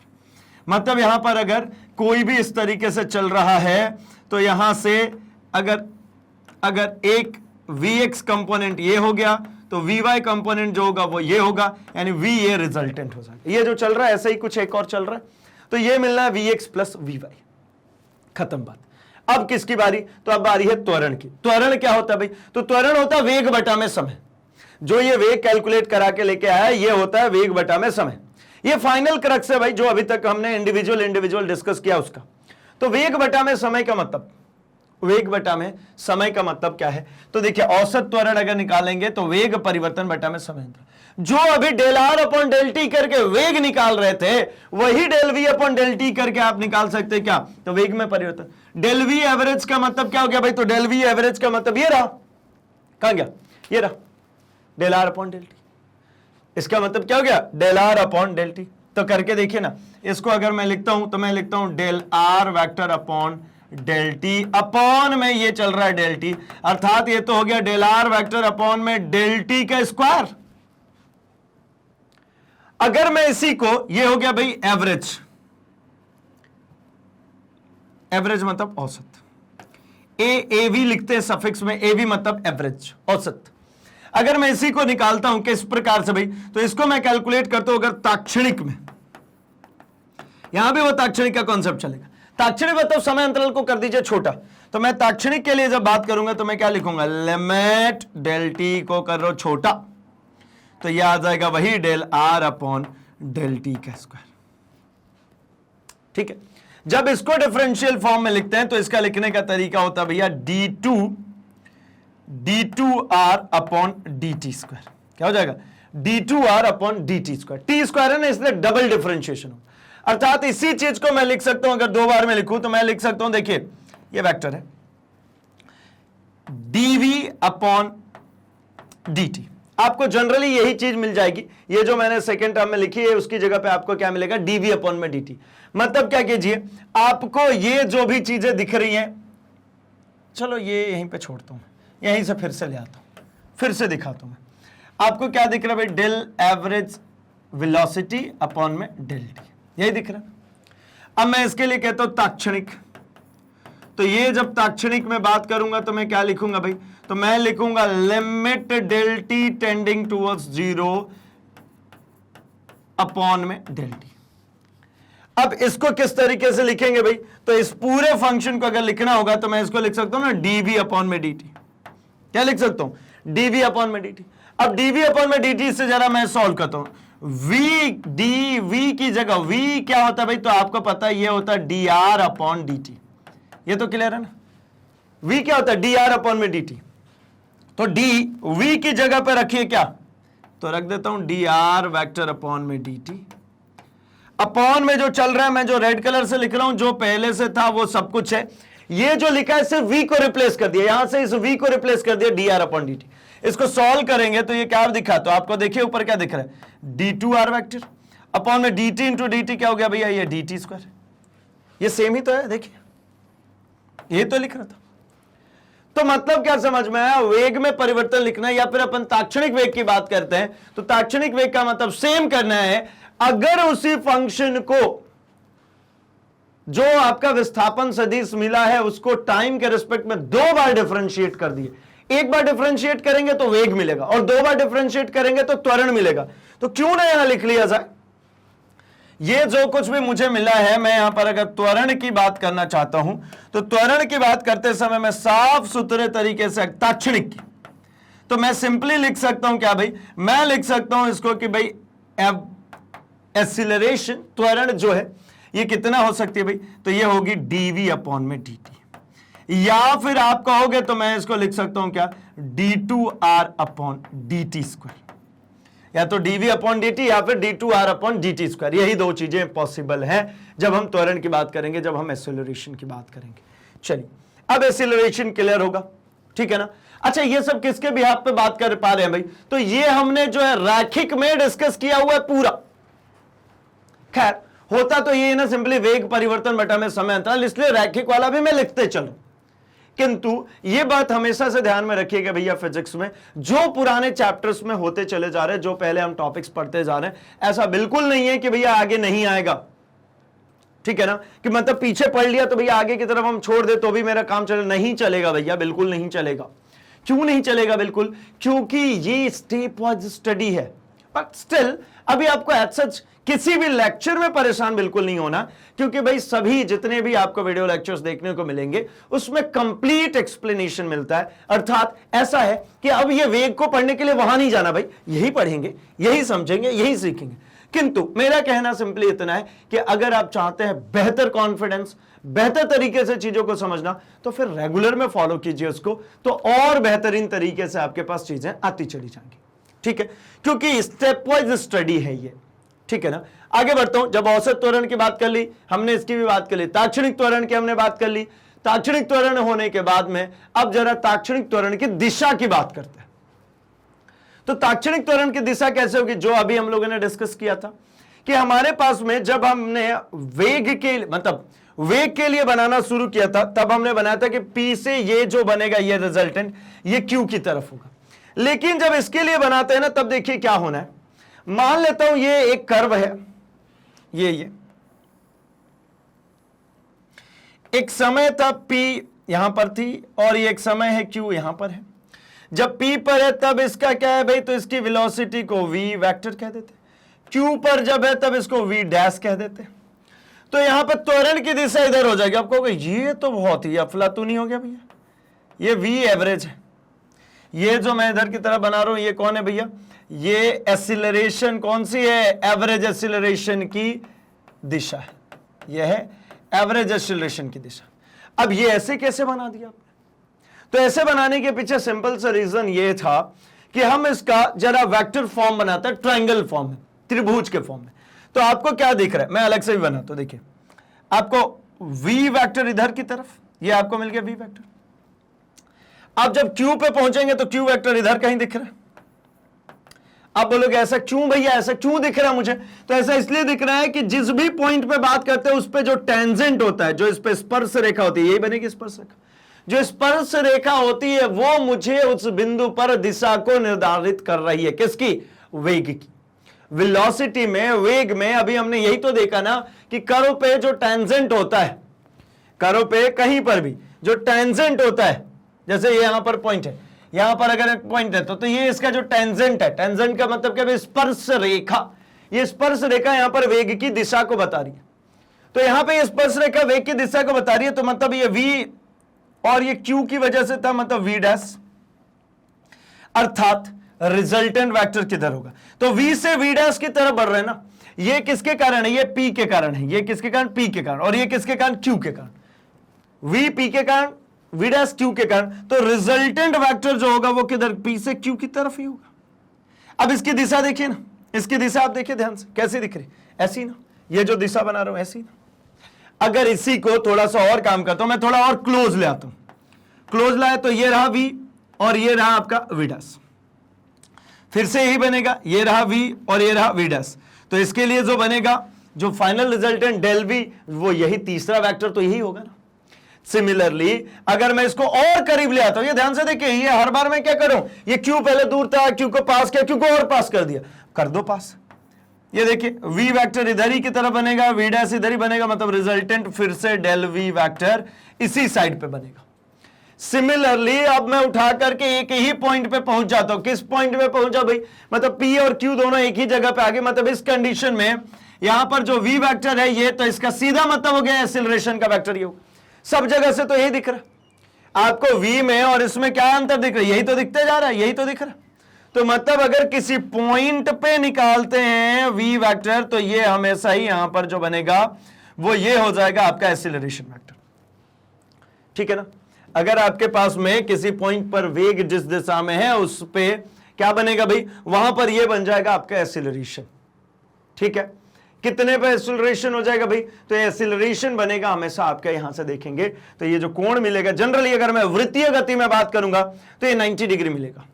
मतलब यहां पर अगर कोई भी इस तरीके से चल रहा है तो यहां से अगर एक Vx कंपोनेंट ये हो गया तो Vy कंपोनेंट जो होगा वो ये होगा, यानी V ये रिजल्टेंट हो जाएगा। ये जो चल रहा है ऐसे ही कुछ एक और चल रहा है, तो ये मिलना है Vx प्लस Vy। खत्म बात। अब किसकी बारी? तो अब बारी है त्वरण की। त्वरण क्या होता है भाई? तो त्वरण होता है वेग बटा में समय। जो ये वेग कैलकुलेट करा के लेके आया ये होता है वेग बटा में समय। ये फाइनल क्रक्स है भाई, जो अभी तक हमने इंडिविजुअल डिस्कस किया उसका। तो वेग बटा में समय का मतलब, वेग बटा में समय का मतलब क्या है? तो देखिए औसत त्वरण अगर निकालेंगे तो वेग परिवर्तन बटा में समय। जो अभी del R upon del T करके वेग निकाल रहे थे वही del V upon del T करके आप निकाल सकते हैं क्या? तो वेग में परिवर्तन। डेल वी एवरेज का मतलब क्या हो गया भाई? तो डेल वी एवरेज का मतलब ये रहा, कहां गया? ये रहा del R upon del T. इसका मतलब क्या हो गया? Del R upon del T. तो करके देखिए ना, इसको अगर मैं लिखता हूं तो मैं लिखता हूं del R vector upon del T, अपॉन में ये चल रहा है डेल टी, अर्थात ये तो हो गया डेल आर वेक्टर अपॉन में डेल टी का स्क्वायर। अगर मैं इसी को, ये हो गया भाई एवरेज, एवरेज मतलब औसत, एवी लिखते हैं सफिक्स में, एवी मतलब एवरेज, औसत। अगर मैं इसी को निकालता हूं किस प्रकार से भाई? तो इसको मैं कैलकुलेट करता हूं अगर ताक्षणिक में, यहां भी वो ताक्षणिक का कॉन्सेप्ट चलेगा। ताक्षणिक मतलब समय अंतराल को कर दीजिए छोटा, तो मैं ताक्षणिक के लिए जब बात करूंगा तो मैं क्या लिखूंगा? लिमिट डेल टी को कर रो छोटा, तो यह आ जाएगा वही del R upon del T का स्क्वायर। ठीक है, जब इसको डिफरेंशियल फॉर्म में लिखते हैं तो इसका लिखने का तरीका होता है भैया d2r अपॉन dt स्क्वायर। क्या हो जाएगा? d2r upon dt square. T square है ना, इसलिए डबल डिफरेंशिएशन हो, अर्थात इसी चीज को मैं लिख सकता हूं, अगर दो बार में लिखूं तो मैं लिख सकता हूं, देखिए ये वेक्टर है dv अपॉन dt। आपको जनरली यही चीज मिल जाएगी, ये जो मैंने सेकेंड टर्म में लिखी है उसकी जगह पे आपको क्या मिलेगा? dv अपॉन में dt। मतलब क्या कीजिए, आपको ये जो भी चीजें दिख रही हैं, चलो ये यहीं पे छोड़ता हूं, यहीं से फिर से ले आता हूं, फिर से दिखाता हूं। आपको क्या दिख रहा है भाई? डेल एवरेज वेलोसिटी अपॉन में डेल टी, यही दिख रहा है। अब मैं इसके लिए कहता हूं ताक्षणिक, तो ये जब ताक्षणिक में बात करूंगा तो मैं क्या लिखूंगा भाई? तो मैं लिखूंगा limit del T tending towards zero upon में डेल टी। अब इसको किस तरीके से लिखेंगे भाई? तो इस पूरे फंक्शन को अगर लिखना होगा तो मैं इसको लिख सकता हूं ना डीवी अपॉन में डी टी। क्या लिख सकता हूं? डीवी अपॉन में डी टी। अब डीवी अपॉन में डी टी से जरा मैं सॉल्व करता हूं, वी डी वी की जगह वी क्या होता है भाई? तो आपको पता है ये होता है D R upon D T. ये तो क्लियर है ना? वी क्या होता है? डी आर अपॉन में डी टी। तो डी वी की जगह पे रखिए क्या? तो रख देता हूं डी आर वैक्टर अपॉन में डी टी। अपॉन में जो चल रहा है, मैं जो रेड कलर से लिख रहा हूं, जो पहले से था वो सब कुछ है। ये जो लिखा है सिर्फ वी को रिप्लेस कर दिया, यहां से इस वी को रिप्लेस कर दिया D R upon D T. इसको सॉल्व करेंगे तो ये क्या दिखा? तो आपको देखिए ऊपर क्या दिख रहा है? D two R vector upon में D T into D T क्या हो गया भैया? ये डी टी स्क्वायर। ये सेम ही तो है, देखिए ये तो लिख रहा था। तो मतलब क्या समझ में आया? वेग में परिवर्तन लिखना है, या फिर अपन ताक्षणिक वेग की बात करते हैं तो ताक्षणिक वेग का मतलब सेम करना है। अगर उसी फंक्शन को जो आपका विस्थापन सदिश मिला है उसको टाइम के रिस्पेक्ट में दो बार डिफरेंशिएट कर दिए, एक बार डिफरेंशिएट करेंगे तो वेग मिलेगा और दो बार डिफरेंशिएट करेंगे तो त्वरण मिलेगा। तो क्यों ना यहां लिख लिया जाए? ये जो कुछ भी मुझे मिला है, मैं यहां पर अगर त्वरण की बात करना चाहता हूं तो त्वरण की बात करते समय मैं साफ सुथरे तरीके से ताक्षणिक की, तो मैं सिंपली लिख सकता हूं क्या भाई? मैं लिख सकता हूं इसको कि भाई एक्सीलरेशन त्वरण जो है ये कितना हो सकती है भाई? तो ये होगी डीवी अपॉन में डी, या फिर आप कहोगे तो मैं इसको लिख सकता हूं क्या? D two R upon D T square, या तो डीवी अपॉन डी टी या फिर D two R upon D T square. यही दो चीजें पॉसिबल हैं जब हम त्वरण की बात करेंगे, जब हम एक्सीलरेशन की बात करेंगे। चलिए अब एक्सीलरेशन क्लियर होगा, ठीक है ना? अच्छा, ये सब किसके बिहाफ पे बात कर पा रहे हैं भाई? तो ये हमने जो है रैखिक में डिस्कस किया हुआ है पूरा। खैर होता तो ये ना सिंपली वेग परिवर्तन बटा में समय अंतराल, इसलिए रैखिक वाला भी मैं लिखते चलूं। किंतु ये बात हमेशा से ध्यान में रखिएगा भैया, फिजिक्स में जो पुराने चैप्टर्स में होते चले जा रहे हैं, जो पहले हम टॉपिक्स पढ़ते जा रहे हैं, ऐसा बिल्कुल नहीं है कि भैया आगे नहीं आएगा। ठीक है ना, कि मतलब पीछे पढ़ लिया तो भैया आगे की तरफ हम छोड़ दे तो भी मेरा काम चले, नहीं चलेगा भैया, बिल्कुल नहीं चलेगा। क्यों नहीं चलेगा? बिल्कुल क्योंकि ये स्टेप वाइज स्टडी है। बट स्टिल अभी आपको एज सच किसी भी लेक्चर में परेशान बिल्कुल नहीं होना, क्योंकि भाई सभी जितने भी आपको वीडियो लेक्चर्स देखने को मिलेंगे उसमें कंप्लीट एक्सप्लेनेशन मिलता है। अर्थात ऐसा है कि अब ये वेग को पढ़ने के लिए वहां नहीं जाना भाई, यही पढ़ेंगे, यही समझेंगे, यही सीखेंगे। किंतु मेरा कहना सिंपली इतना है कि अगर आप चाहते हैं बेहतर कॉन्फिडेंस, बेहतर तरीके से चीजों को समझना, तो फिर रेगुलर में फॉलो कीजिए उसको, तो और बेहतरीन तरीके से आपके पास चीजें आती चली जाएंगी। ठीक है, क्योंकि स्टेप वाइज स्टडी है ये। ठीक है ना, आगे बढ़ता हूं। जब औसत त्वरण की बात कर ली हमने, इसकी भी बात कर ली, ताक्षणिक त्वरण की हमने बात कर ली। ताक्षणिक त्वरण होने के बाद में अब जरा ताक्षणिक त्वरण की दिशा की बात करते हैं। तो ताक्षणिक त्वरण की दिशा कैसे होगी, जो अभी हम लोगों ने डिस्कस किया था कि हमारे पास में जब हमने वेग के लिए बनाना शुरू किया था, तब हमने बनाया था कि P से ये जो बनेगा ये रिजल्टेंट ये Q की तरफ होगा। लेकिन जब इसके लिए बनाते हैं ना, तब देखिए क्या होना है। मान लेता हूं ये एक कर्व है, ये एक समय था P यहां पर थी और ये एक समय है Q यहां पर है। जब P पर है तब इसका क्या है भाई, तो इसकी वेलोसिटी को v वेक्टर कह देते। Q पर जब है तब इसको v डैश कह देते। तो यहां पर त्वरण की दिशा इधर हो जाएगी। आपको ये तो बहुत ही अफलातूनी हो गया भैया, ये v एवरेज है। ये जो मैं इधर की तरफ बना रहा हूं ये कौन है भैया, ये एक्सीलरेशन कौन सी है, एवरेज एक्सीलरेशन की दिशा है। यह है एवरेज एक्सीलरेशन की दिशा। अब ये ऐसे कैसे बना दिया आपने? तो ऐसे बनाने के पीछे सिंपल सा रीजन ये था कि हम इसका जरा वेक्टर फॉर्म बनाते हैं, ट्रायंगल फॉर्म में, त्रिभुज के फॉर्म में। तो आपको क्या दिख रहा है, मैं अलग से भी बनाता हूं। देखिए आपको v वेक्टर इधर की तरफ, ये आपको मिल गया v वेक्टर। आप जब q पे पहुंचेंगे तो q वेक्टर इधर कहीं दिख रहा है। आप बोलोगे ऐसा क्यों भैया, ऐसा क्यों दिख रहा है मुझे? तो ऐसा इसलिए दिख रहा है कि जिस भी पॉइंट पे बात करते हैं उस पे जो टेंजेंट होता है, जो इस पे स्पर्श रेखा होती है, यही बनेगी स्पर्श रेखा। जो स्पर्श रेखा होती है वो मुझे उस बिंदु पर दिशा को निर्धारित कर रही है। किसकी? वेग की। वेलोसिटी में, वेग में अभी हमने यही तो देखा ना कि कर्व पे जो टेंजेंट होता है, कर्व पे कहीं पर भी जो टेंजेंट होता है, जैसे ये यहां पर पॉइंट है, यहां पर अगर एक पॉइंट है तो ये इसका जो टेंजेंट है, टेंजेंट का मतलब क्या है, स्पर्श रेखा। ये स्पर्श रेखा यहां पर वेग की दिशा को बता रही है। तो यहां पे स्पर्श रेखा वेग की दिशा को बता रही है, तो मतलब ये v और ये q की वजह से था, मतलब v डैश, अर्थात रिजल्टेंट वेक्टर किधर होगा। तो v से v डैश की तरफ बढ़ रहे हैं ना, ये किसके कारण है, ये p के कारण है, ये किसके कारण, p के कारण, और ये किसके कारण, q के कारण। v p के कारण, v डैश q के कारण। तो रिजल्टेंट वेक्टर जो होगा वो किधर, p से q की तरफ ही होगा। अब इसकी दिशा देखिए ना, इसकी दिशा आप देखिए ध्यान से, कैसी दिख रही, ऐसी ना, ये जो दिशा बना रहा हूं ऐसी ना। अगर इसी को थोड़ा सा और काम करता हूं, मैं थोड़ा और क्लोज ले आता हूं, क्लोज लाया तो ये रहा v और ये रहा आपका v डैश, फिर से यही बनेगा, ये रहा v और ये रहा v डैश। तो इसके लिए जो बनेगा, जो फाइनल रिजल्टेंट डेल v, वो यही तीसरा वेक्टर तो यही होगा ना। सिमिलरली अगर मैं इसको और करीब ले आता हूं, ये ध्यान से देखिए, ये हर बार मैं क्या करूं, ये q पहले दूर था, q को पास किया, q को और पास कर दिया, कर दो पास। ये देखिए v वेक्टर इधर ही की तरफ बनेगा, v डैश इधर ही बनेगा, मतलब रिजल्टेंट फिर से डेल v वेक्टर इसी साइड पे बनेगा। सिमिलरली अब मैं उठा करके एक ही पॉइंट पे पहुंच जाता हूं। किस पॉइंट पे पहुंचा भाई, मतलब p और q दोनों एक ही जगह पे आ गए। मतलब इस कंडीशन में यहां पर जो v वेक्टर है ये, तो इसका सीधा मतलब हो गया एक्सीलरेशन का वेक्टर ये होगा। सब जगह से तो यही दिख रहा है आपको, v में और इसमें क्या अंतर दिख रहा है, यही तो दिखते जा रहा है, यही तो दिख रहा है। तो मतलब अगर किसी पॉइंट पे निकालते हैं v वेक्टर, तो ये हमेशा ही यहां पर जो बनेगा वो ये हो जाएगा आपका एक्सीलरेशन वेक्टर। ठीक है ना। अगर आपके पास में किसी पॉइंट पर वेग जिस दिशा में है उस पे क्या बनेगा भाई, वहां पर ये बन जाएगा आपका एक्सीलरेशन। ठीक है, कितने पे एक्सीलरेशन हो जाएगा भाई, तो एक्सीलरेशन बनेगा हमेशा आपके यहां से देखेंगे तो ये जो कोण मिलेगा, जनरली अगर मैं वृत्तीय गति में बात करूंगा तो ये 90 डिग्री मिलेगा।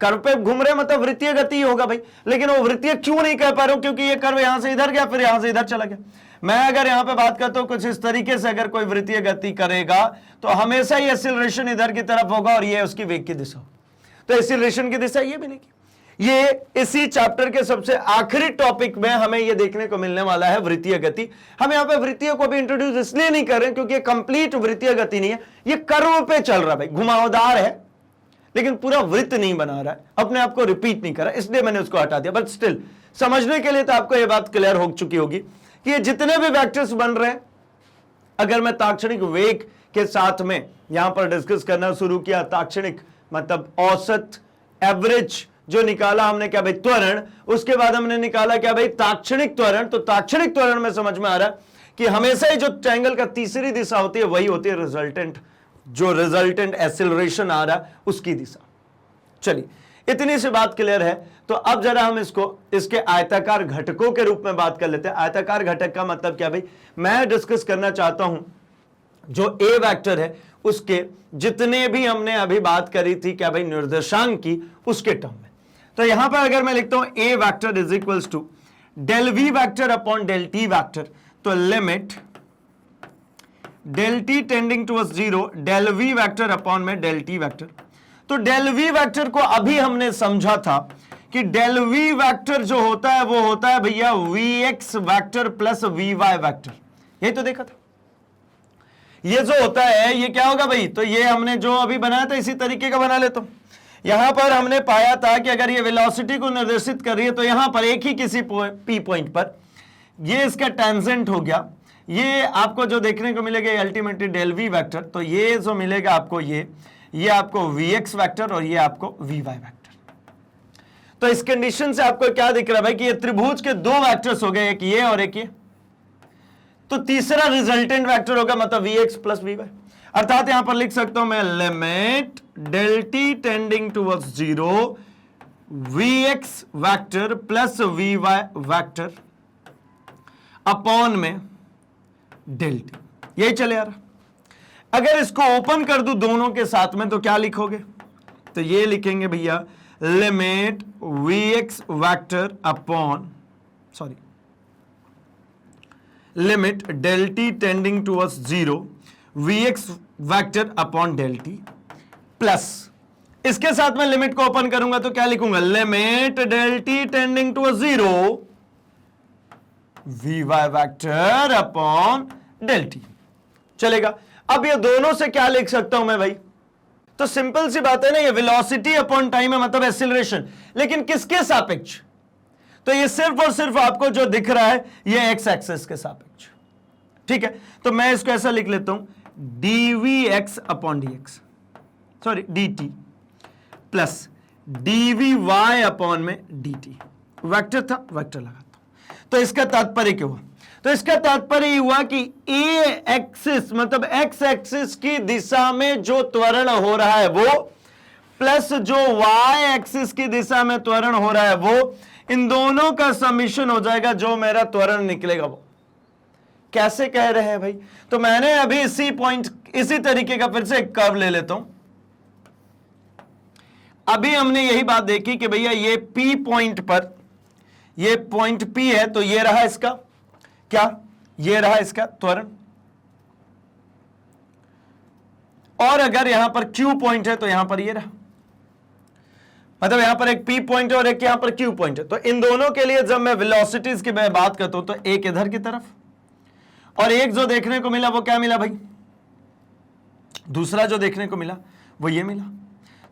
कर्व पे घूम रहे मतलब वृत्तीय गति होगा भाई, लेकिन वो वृत्तीय क्यों नहीं कह पा रहा हूं, क्योंकि ये कर्व यहां से इधर गया, फिर यहां से इधर चला गया। मैं अगर यहां पे बात करता हूं कुछ इस तरीके से, अगर कोई वृत्तीय गति करेगा तो हमेशा ही एक्सीलरेशन इधर की तरफ होगा और ये उसकी वेग की दिशा। तो एक्सीलरेशन की दिशा ये मिलेगी। ये इसी चैप्टर के सबसे आखिरी टॉपिक में हमें ये देखने को मिलने वाला है वृत्तीय गति। हम यहां पे वृत्तीय को भी इंट्रोड्यूस इसलिए नहीं कर रहे क्योंकि ये कंप्लीट वृत्तीय गति नहीं है, ये कर्व पे चल रहा है भाई, घुमावदार है लेकिन पूरा वृत्त नहीं बना रहा है, अपने आप को रिपीट नहीं कर रहा, इसलिए मैंने उसको हटा दिया। बट स्टिल समझने के लिए तो आपको यह बात क्लियर हो चुकी होगी कि ये जितने भी वेक्टर्स बन रहे हैं, अगर मैं ताक्षणिक वेग के साथ में यहां पर डिस्कस करना शुरू किया, ताक्षणिक मतलब औसत, एवरेज जो निकाला हमने क्या भाई त्वरण, उसके बाद हमने निकाला क्या भाई ताक्षणिक त्वरण। तो ताक्षणिक त्वरण में समझ में आ रहा है कि हमेशा ही जो ट्रायंगल का तीसरी दिशा होती है वही होती है रिजल्टेंट, जो रिजल्टेंट एक्सीलरेशन आ रहा है उसकी दिशा। चलिए इतनी सी बात क्लियर है। तो अब जरा हम इसको इसके आयताकार घटकों के रूप में बात कर लेते हैं। आयताकार घटक का मतलब क्या भाई, मैं डिस्कस करना चाहता हूं जो ए वेक्टर है उसके जितने भी हमने अभी बात करी थी क्या भाई निर्देशांक की, उसके टर्म में। तो यहां पर अगर मैं लिखता हूं A vector is equals to del V vector upon del T vector, तो limit del T tending towards 0 del V vector upon में डेल टी वेक्टर। तो डेल वी वेक्टर को अभी हमने समझा था कि डेल वी वेक्टर जो होता है वो होता है भैया V X vector plus V Y vector, यही तो देखा था। ये जो होता है ये क्या होगा भाई, तो ये हमने जो अभी बनाया था इसी तरीके का बना लेता हूं। यहां पर हमने पाया था कि अगर ये वेलोसिटी को निर्देशित कर रही है तो यहां पर एक ही किसी पी पॉइंट पर ये इसका टेंजेंट हो गया, ये आपको जो देखने को मिलेगा अल्टीमेटली डेल वी वेक्टर। तो ये जो मिलेगा आपको ये आपको वी एक्स वेक्टर और ये आपको वी वाई वेक्टर। तो इस कंडीशन से आपको क्या दिख रहा है भाई कि ये त्रिभुज के दो वेक्टर्स हो गए, एक ये और एक ये। तो तीसरा रिजल्टेंट वेक्टर होगा मतलब V X plus V Y, अर्थात यहां पर लिख सकता हूं मैं limit del T tending towards 0 V X vector plus V Y vector upon में डेल टी, यही चले आ रहा। अगर इसको ओपन कर दूं दोनों के साथ में तो क्या लिखोगे, तो ये लिखेंगे भैया limit V X vector upon limit del T tending towards 0 V X vector upon del T plus, इसके साथ में लिमिट को ओपन करूंगा तो क्या लिखूंगा limit del T tending towards 0 V Y vector upon del T. चलेगा। अब ये दोनों से क्या लिख सकता हूं मैं भाई, तो सिंपल सी बात है ना, ये वेलोसिटी अपॉन टाइम है मतलब एक्सीलरेशन, लेकिन किसके सापेक्ष, तो ये सिर्फ और सिर्फ आपको जो दिख रहा है ये एक्स एक्सिस के सापेक्ष। ठीक है, तो मैं इसको ऐसा लिख लेता हूं DV X upon D X sorry D T plus DV Y upon में डी टी, वैक्टर था वैक्टर लगाता हूं। तो इसका तात्पर्य क्या हुआ, तो इसका तात्पर्य हुआ कि ए एक्सिस मतलब एक्स एक्सिस की दिशा में जो त्वरण हो रहा है वो प्लस जो वाई एक्सिस की दिशा में त्वरण हो रहा है वो, इन दोनों का समीशन हो जाएगा जो मेरा त्वरण निकलेगा वो। कैसे कह रहे हैं भाई, तो मैंने अभी इसी पॉइंट इसी तरीके का फिर से एक कर्व ले लेता हूं। अभी हमने यही बात देखी कि भैया ये P पॉइंट पर, ये पॉइंट P है तो ये रहा इसका क्या, ये रहा इसका त्वरण, और अगर यहां पर Q पॉइंट है तो यहां पर ये रहा, मतलब यहां पर एक P पॉइंट है और एक यहां पर Q पॉइंट है। तो इन दोनों के लिए जब मैं वेलोसिटीज की मैं बात करता हूं तो एक इधर की तरफ और एक जो देखने को मिला वो क्या मिला भाई, दूसरा जो देखने को मिला वो ये मिला।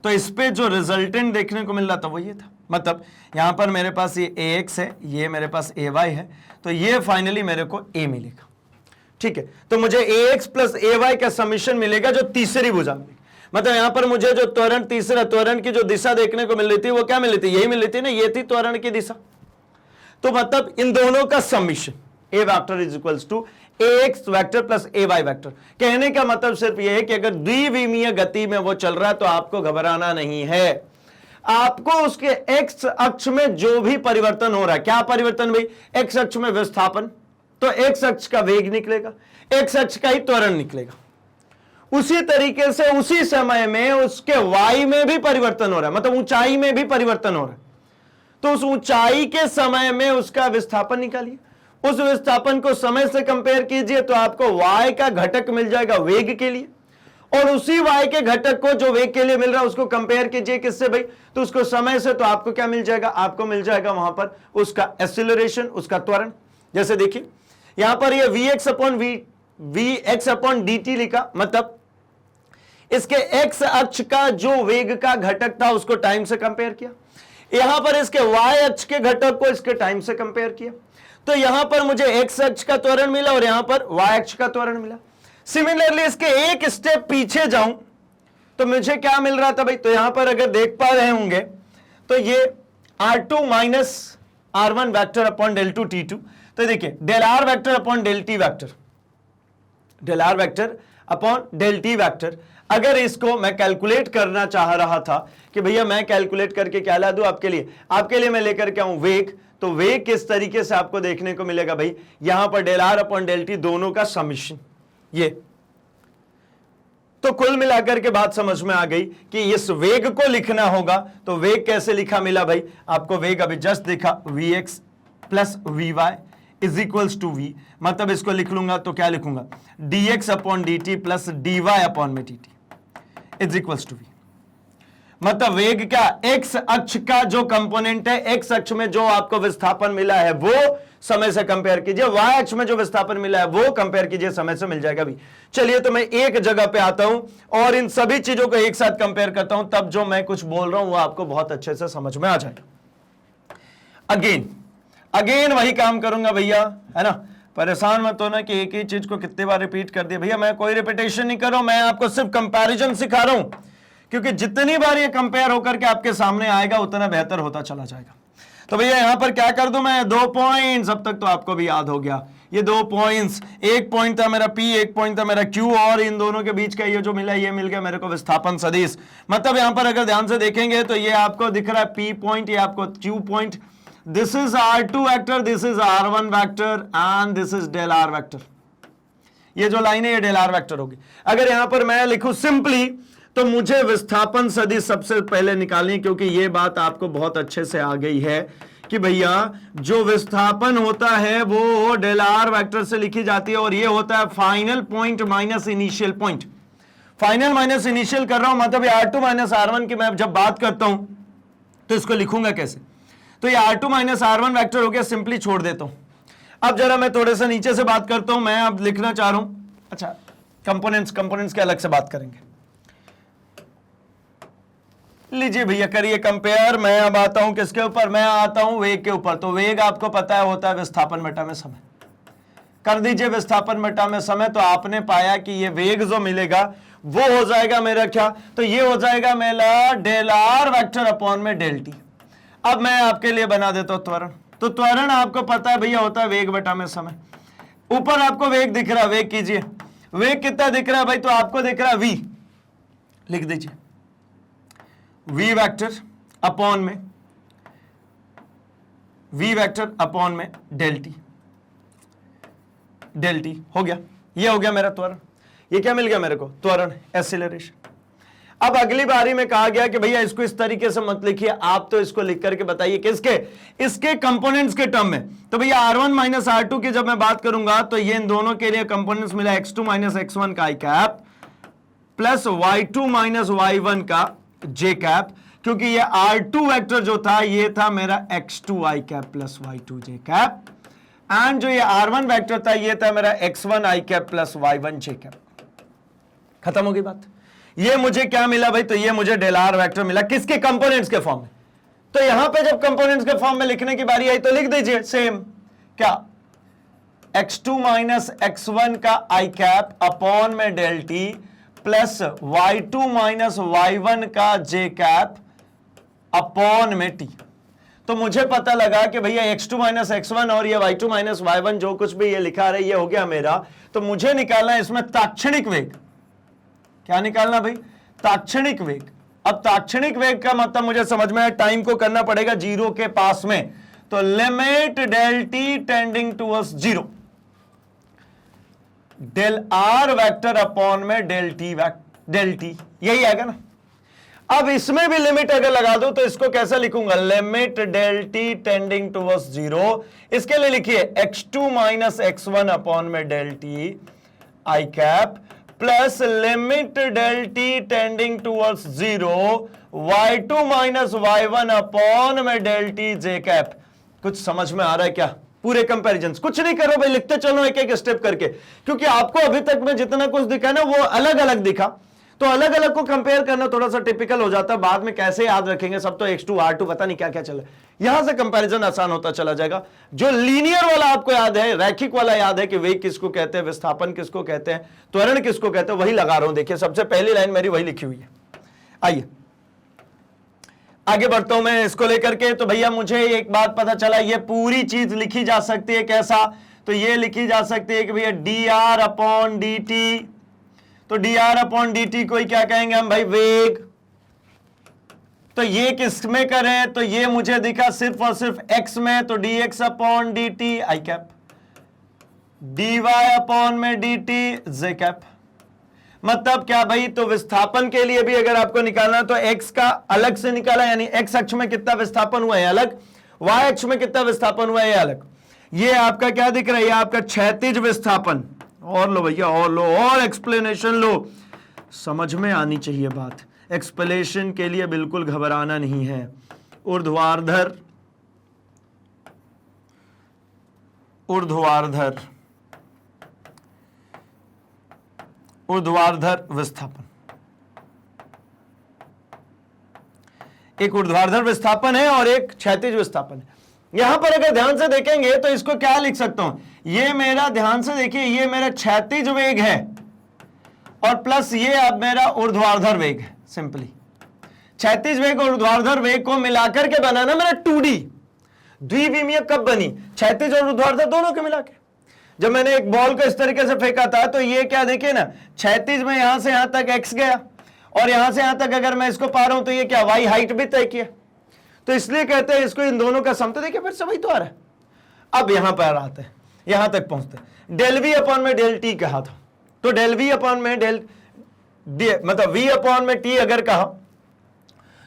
तो इस पे जो रिजल्टेंट देखने को मिल रहा था वो ये था, मतलब यहां पर मेरे पास ये ax है, ये मेरे पास ay है, तो ये फाइनली मेरे को a मिलेगा। ठीक है, तो मुझे ax प्लस ay का समीशन मिलेगा जो तीसरी भुजा में, मतलब यहां पर मुझे जो त्वरण तीसरा त्वरण की जो दिशा देखने को मिल रही थी वो क्या मिल रही थी, यही मिल रही थी ना, ये थी त्वरण की दिशा। तो मतलब इन दोनों का summation a vector is equals to ax vector plus ay vector. कहने का मतलब सिर्फ यह है कि अगर द्विविमीय गति में वो चल रहा है तो आपको घबराना नहीं है, आपको उसके x अक्ष में जो भी परिवर्तन हो रहा है, क्या परिवर्तन भाई, x अक्ष में विस्थापन, तो x अक्ष का वेग निकलेगा, x अक्ष का ही त्वरण निकलेगा। उसी तरीके से उसी समय में उसके y में भी परिवर्तन हो रहा है, मतलब ऊंचाई में भी परिवर्तन हो रहा है, तो उस ऊंचाई के समय में उसका विस्थापन निकालिए, उस विस्थापन को समय से कंपेयर कीजिए तो आपको y का घटक मिल जाएगा वेग के लिए, और उसी y के घटक को जो वेग के लिए मिल रहा है उसको कंपेयर कीजिए किससे भाई, तो उसको समय से, तो आपको क्या मिल जाएगा, आपको मिल जाएगा वहां पर उसका एक्सीलरेशन, उसका त्वरण। जैसे देखिए यहां पर ये vx अपॉन dt लिखा, मतलब इसके x अक्ष का जो वेग का घटक था उसको टाइम से कंपेयर किया, यहां पर इसके y अक्ष के घटक को इसके टाइम से कंपेयर किया, तो यहां पर मुझे x अक्ष का त्वरण मिला और यहां पर y अक्ष का त्वरण मिला। सिमिलरली इसके एक स्टेप पीछे जाऊं तो मुझे क्या मिल रहा था भाई, तो यहां पर अगर देख पा रहे होंगे तो ये r2 minus r1 vector upon del two t2, तो देखिए del r vector upon del t vector, del r vector upon del t vector. अगर इसको मैं कैलकुलेट करना चाह रहा था कि भैया मैं कैलकुलेट करके क्या ला दूं आपके लिए मैं लेकर के आऊं वेग, तो वेग किस तरीके से आपको देखने को मिलेगा भाई, यहां पर del r upon del t दोनों का समिशन, ये तो कुल मिलाकर के बात समझ में आ गई कि इस वेग को लिखना होगा, तो वेग कैसे लिखा मिला भाई आपको, वेग अभी जस्ट देखा vx plus vy is equals to v, मतलब इसको लिख लूंगा तो क्या लिखूंगा, dx upon dt plus dy upon में dt is equals to v। मतलब वेग क्या, x अक्ष का जो कंपोनेंट है, x अक्ष में जो आपको विस्थापन मिला है वो समय से कंपेयर कीजिए, y अक्ष में जो विस्थापन मिला है वो कंपेयर कीजिए, समय से मिल जाएगा भी। चलिए तो मैं एक जगह पे आता हूं और इन सभी चीजों को एक साथ कंपेयर करता हूं, तब जो मैं कुछ बोल रहा हूं वो आपको बहुत अच्छे से समझ में आ जाएगा। अगेन वही काम करूंगा भैया, है ना, परेशान मत होना कि एक ही चीज को कितने बार रिपीट कर दिया। भैया मैं कोई रिपीटेशन नहीं कर रहा हूं, मैं आपको सिर्फ कंपैरिजन सिखा रहा हूं, क्योंकि जितनी बार ये कंपेयर होकर के आपके सामने आएगा उतना बेहतर होता चला जाएगा। तो भैया यहां पर क्या कर दूं मैं, 2 पॉइंट्स, अब तक तो आपको भी याद हो गया, ये 2 पॉइंट्स, एक पॉइंट था मेरा P, एक पॉइंट था मेरा Q, और इन दोनों के बीच का ये जो मिला ये मिल गया मेरे को विस्थापन सदिश। मतलब यहां पर अगर ध्यान से देखेंगे तो ये आपको दिख रहा है P पॉइंट, ये आपको Q point, this is R2 vector, this is R1 vector and this is del R vector. ये जो लाइन है ये डेल R वेक्टर होगी। अगर यहां पर मैं लिखूं सिंपली तो मुझे विस्थापन सदिश सबसे पहले निकालनी है, क्योंकि ये बात आपको बहुत अच्छे से आ गई है कि भैया जो विस्थापन होता है वो डेल R वेक्टर से लिखी जाती है, और ये होता है final point minus initial point. Final minus initial कर रहा हूं, मतलब ये R2 माइनस R1 की मैं जब बात करता हूं तो इसको लिखूंगा कैसे, तो ये R2 माइनस R1 वेक्टर हो गया, सिंपली छोड़ देता हूं। अब जरा मैं थोड़े से नीचे से बात करता हूं, मैं अब लिखना चाह रहा हूं, अच्छा कंपोनेंट्स के अलग से बात करेंगे। लीजिए भैया करिए कंपेयर, मैं अब आता हूं किसके ऊपर, मैं आता हूं वेग के ऊपर। तो वेग आपको पता है होता है विस्थापन बटा में समय, कर दीजिए विस्थापन बटा में समय, तो आपने पाया कि ये वेग जो मिलेगा वो हो जाएगा मेरा क्या, तो ये हो जाएगा मेरा डेल R वेक्टर अपॉन में डेल T। अब मैं आपके लिए बना देता हूं त्वरण, तो त्वरण आपको पता है भैया होता है वेग बटा में समय। ऊपर आपको वेग दिख रहा है, वेग कीजिए, वेग कितना दिख रहा है भाई, तो आपको दिख रहा है v, लिख दीजिए v वेक्टर अपॉन में v वेक्टर अपॉन में डेल टी हो गया, ये हो गया मेरा त्वरण। ये क्या मिल गया मेरे को, त्वरण, एक्सीलरेशन। अब अगली बारी में कहा गया कि भैया इसको इस तरीके से मत लिखिए, आप तो इसको लिख करके बताइए किसके, इसके कंपोनेंट्स के टर्म में। तो भैया R1 माइनस R2 की जब मैं बात करूंगा तो ये इन दोनों के लिए कंपोनेंट्स मिला x2 माइनस x1 का i cap plus y2 minus y1 का j कैप, क्योंकि ये R2 वेक्टर जो था ये था मेरा x2 i cap plus y2 j cap, and जो ये R1 वेक्टर था ये था मेरा x1 i cap plus y1 j cap. खत्म हो गई बात। ये मुझे क्या मिला भाई, तो ये मुझे डेल R वेक्टर मिला, किसके, कंपोनेंट्स के फॉर्म में। तो यहां पे जब कंपोनेंट्स के फॉर्म में लिखने की बारी आई तो लिख दीजिए सेम, क्या, x2 माइनस x1 का i कैप अपॉन में del T plus y2 minus y1 का j कैप अपॉन में T। तो मुझे पता लगा कि भैया x2 माइनस x1 और ये y2 माइनस y1 जो कुछ भी ये लिखा रहा है ये हो गया मेरा। तो मुझे निकालना है इसमें ताक्षणिक वेग, क्या निकालना भाई, ताक्षणिक वेग। अब ताक्षणिक वेग का मतलब मुझे समझ में आया, टाइम को करना पड़ेगा जीरो के पास में, तो limit del T tending towards zero, del R vector upon में डेल टी, यही आएगा ना। अब इसमें भी लिमिट अगर लगा दो तो इसको कैसा लिखूंगा, limit del T tending towards zero. इसके लिए लिखिए x2 माइनस x1 अपॉन में del T i cap plus limit del T tending towards 0 y2 minus y1 upon में डेल टी जे कैप। कुछ समझ में आ रहा है क्या? पूरे कंपैरिजन कुछ नहीं करो भाई, लिखते चलो एक एक स्टेप करके, क्योंकि आपको अभी तक में जितना कुछ दिखा ना वो अलग अलग दिखा, तो अलग अलग को कंपेयर करना थोड़ा सा टिपिकल हो जाता है। बाद में कैसे याद रखेंगे, सब तो x2 r2 पता नहीं क्या क्या चला, यहां से कंपैरिजन आसान होता चला जाएगा। जो लीनियर वाला आपको याद है, रैखिक वाला याद है कि वेग किसको कहते हैं, विस्थापन किसको कहते हैं, त्वरण किसको कहते हैं, वही लगा रहा हूं। देखिए सबसे पहली लाइन मेरी वही लिखी हुई है। आइए आगे बढ़ता हूं मैं इसको लेकर के। तो भैया मुझे एक बात पता चला, ये पूरी चीज लिखी जा सकती है कैसा, तो ये लिखी जा सकती है कि भैया dr अपॉन dt, तो dr अपॉन dt को ही क्या कहेंगे हम भाई, वेग। तो ये किस में करें, तो ये मुझे दिखा सिर्फ और सिर्फ x में, तो dx अपॉन dt आई कैप, dy अपॉन में dt z कैप। मतलब क्या भाई, तो विस्थापन के लिए भी अगर आपको निकालना तो x का अलग से निकाला, यानी x अक्ष में कितना विस्थापन हुआ है अलग, y अक्ष में कितना विस्थापन हुआ है अलग। ये आपका क्या दिख रहा है, ये आपका क्षैतिज विस्थापन। और लो भैया और लो, और एक्सप्लेनेशन लो, समझ में आनी चाहिए बात। एक्सप्लेनेशन के लिए बिल्कुल घबराना नहीं है। ऊर्ध्वाधर ऊर्ध्वाधर ऊर्ध्वाधर विस्थापन, एक ऊर्ध्वाधर विस्थापन है और एक क्षैतिज विस्थापन है। यहां पर अगर ध्यान से देखेंगे तो इसको क्या लिख सकता हूं, ये मेरा, ध्यान से देखिए, ये मेरा क्षैतिज वेग है और प्लस ये अब मेरा ऊर्ध्वाधर वेग है। सिंपली क्षैतिज वेग और ऊर्ध्वाधर वेग को मिलाकर के बनाना मेरा 2D द्विविमीय कब बनी, क्षैतिज और ऊर्ध्वाधर दोनों के मिला के। जब मैंने एक बॉल को इस तरीके से फेंका था तो ये क्या देखिए ना, क्षैतिज में यहां से यहां तक x गया और यहां से यहां तक अगर मैं इसको पा रहा हूं तो ये क्या y हाइट भी तय किया, तो इसलिए कहते हैं इसको इन दोनों का सम। तो देखिए फिर से वही तो आ रहा है। अब यहां पर आते हैं, यहां तक पहुंचते हैं। डेल v अपॉन में डेल टी कहा था, तो डेल v अपॉन में डेल मतलब v अपॉन में t अगर कहा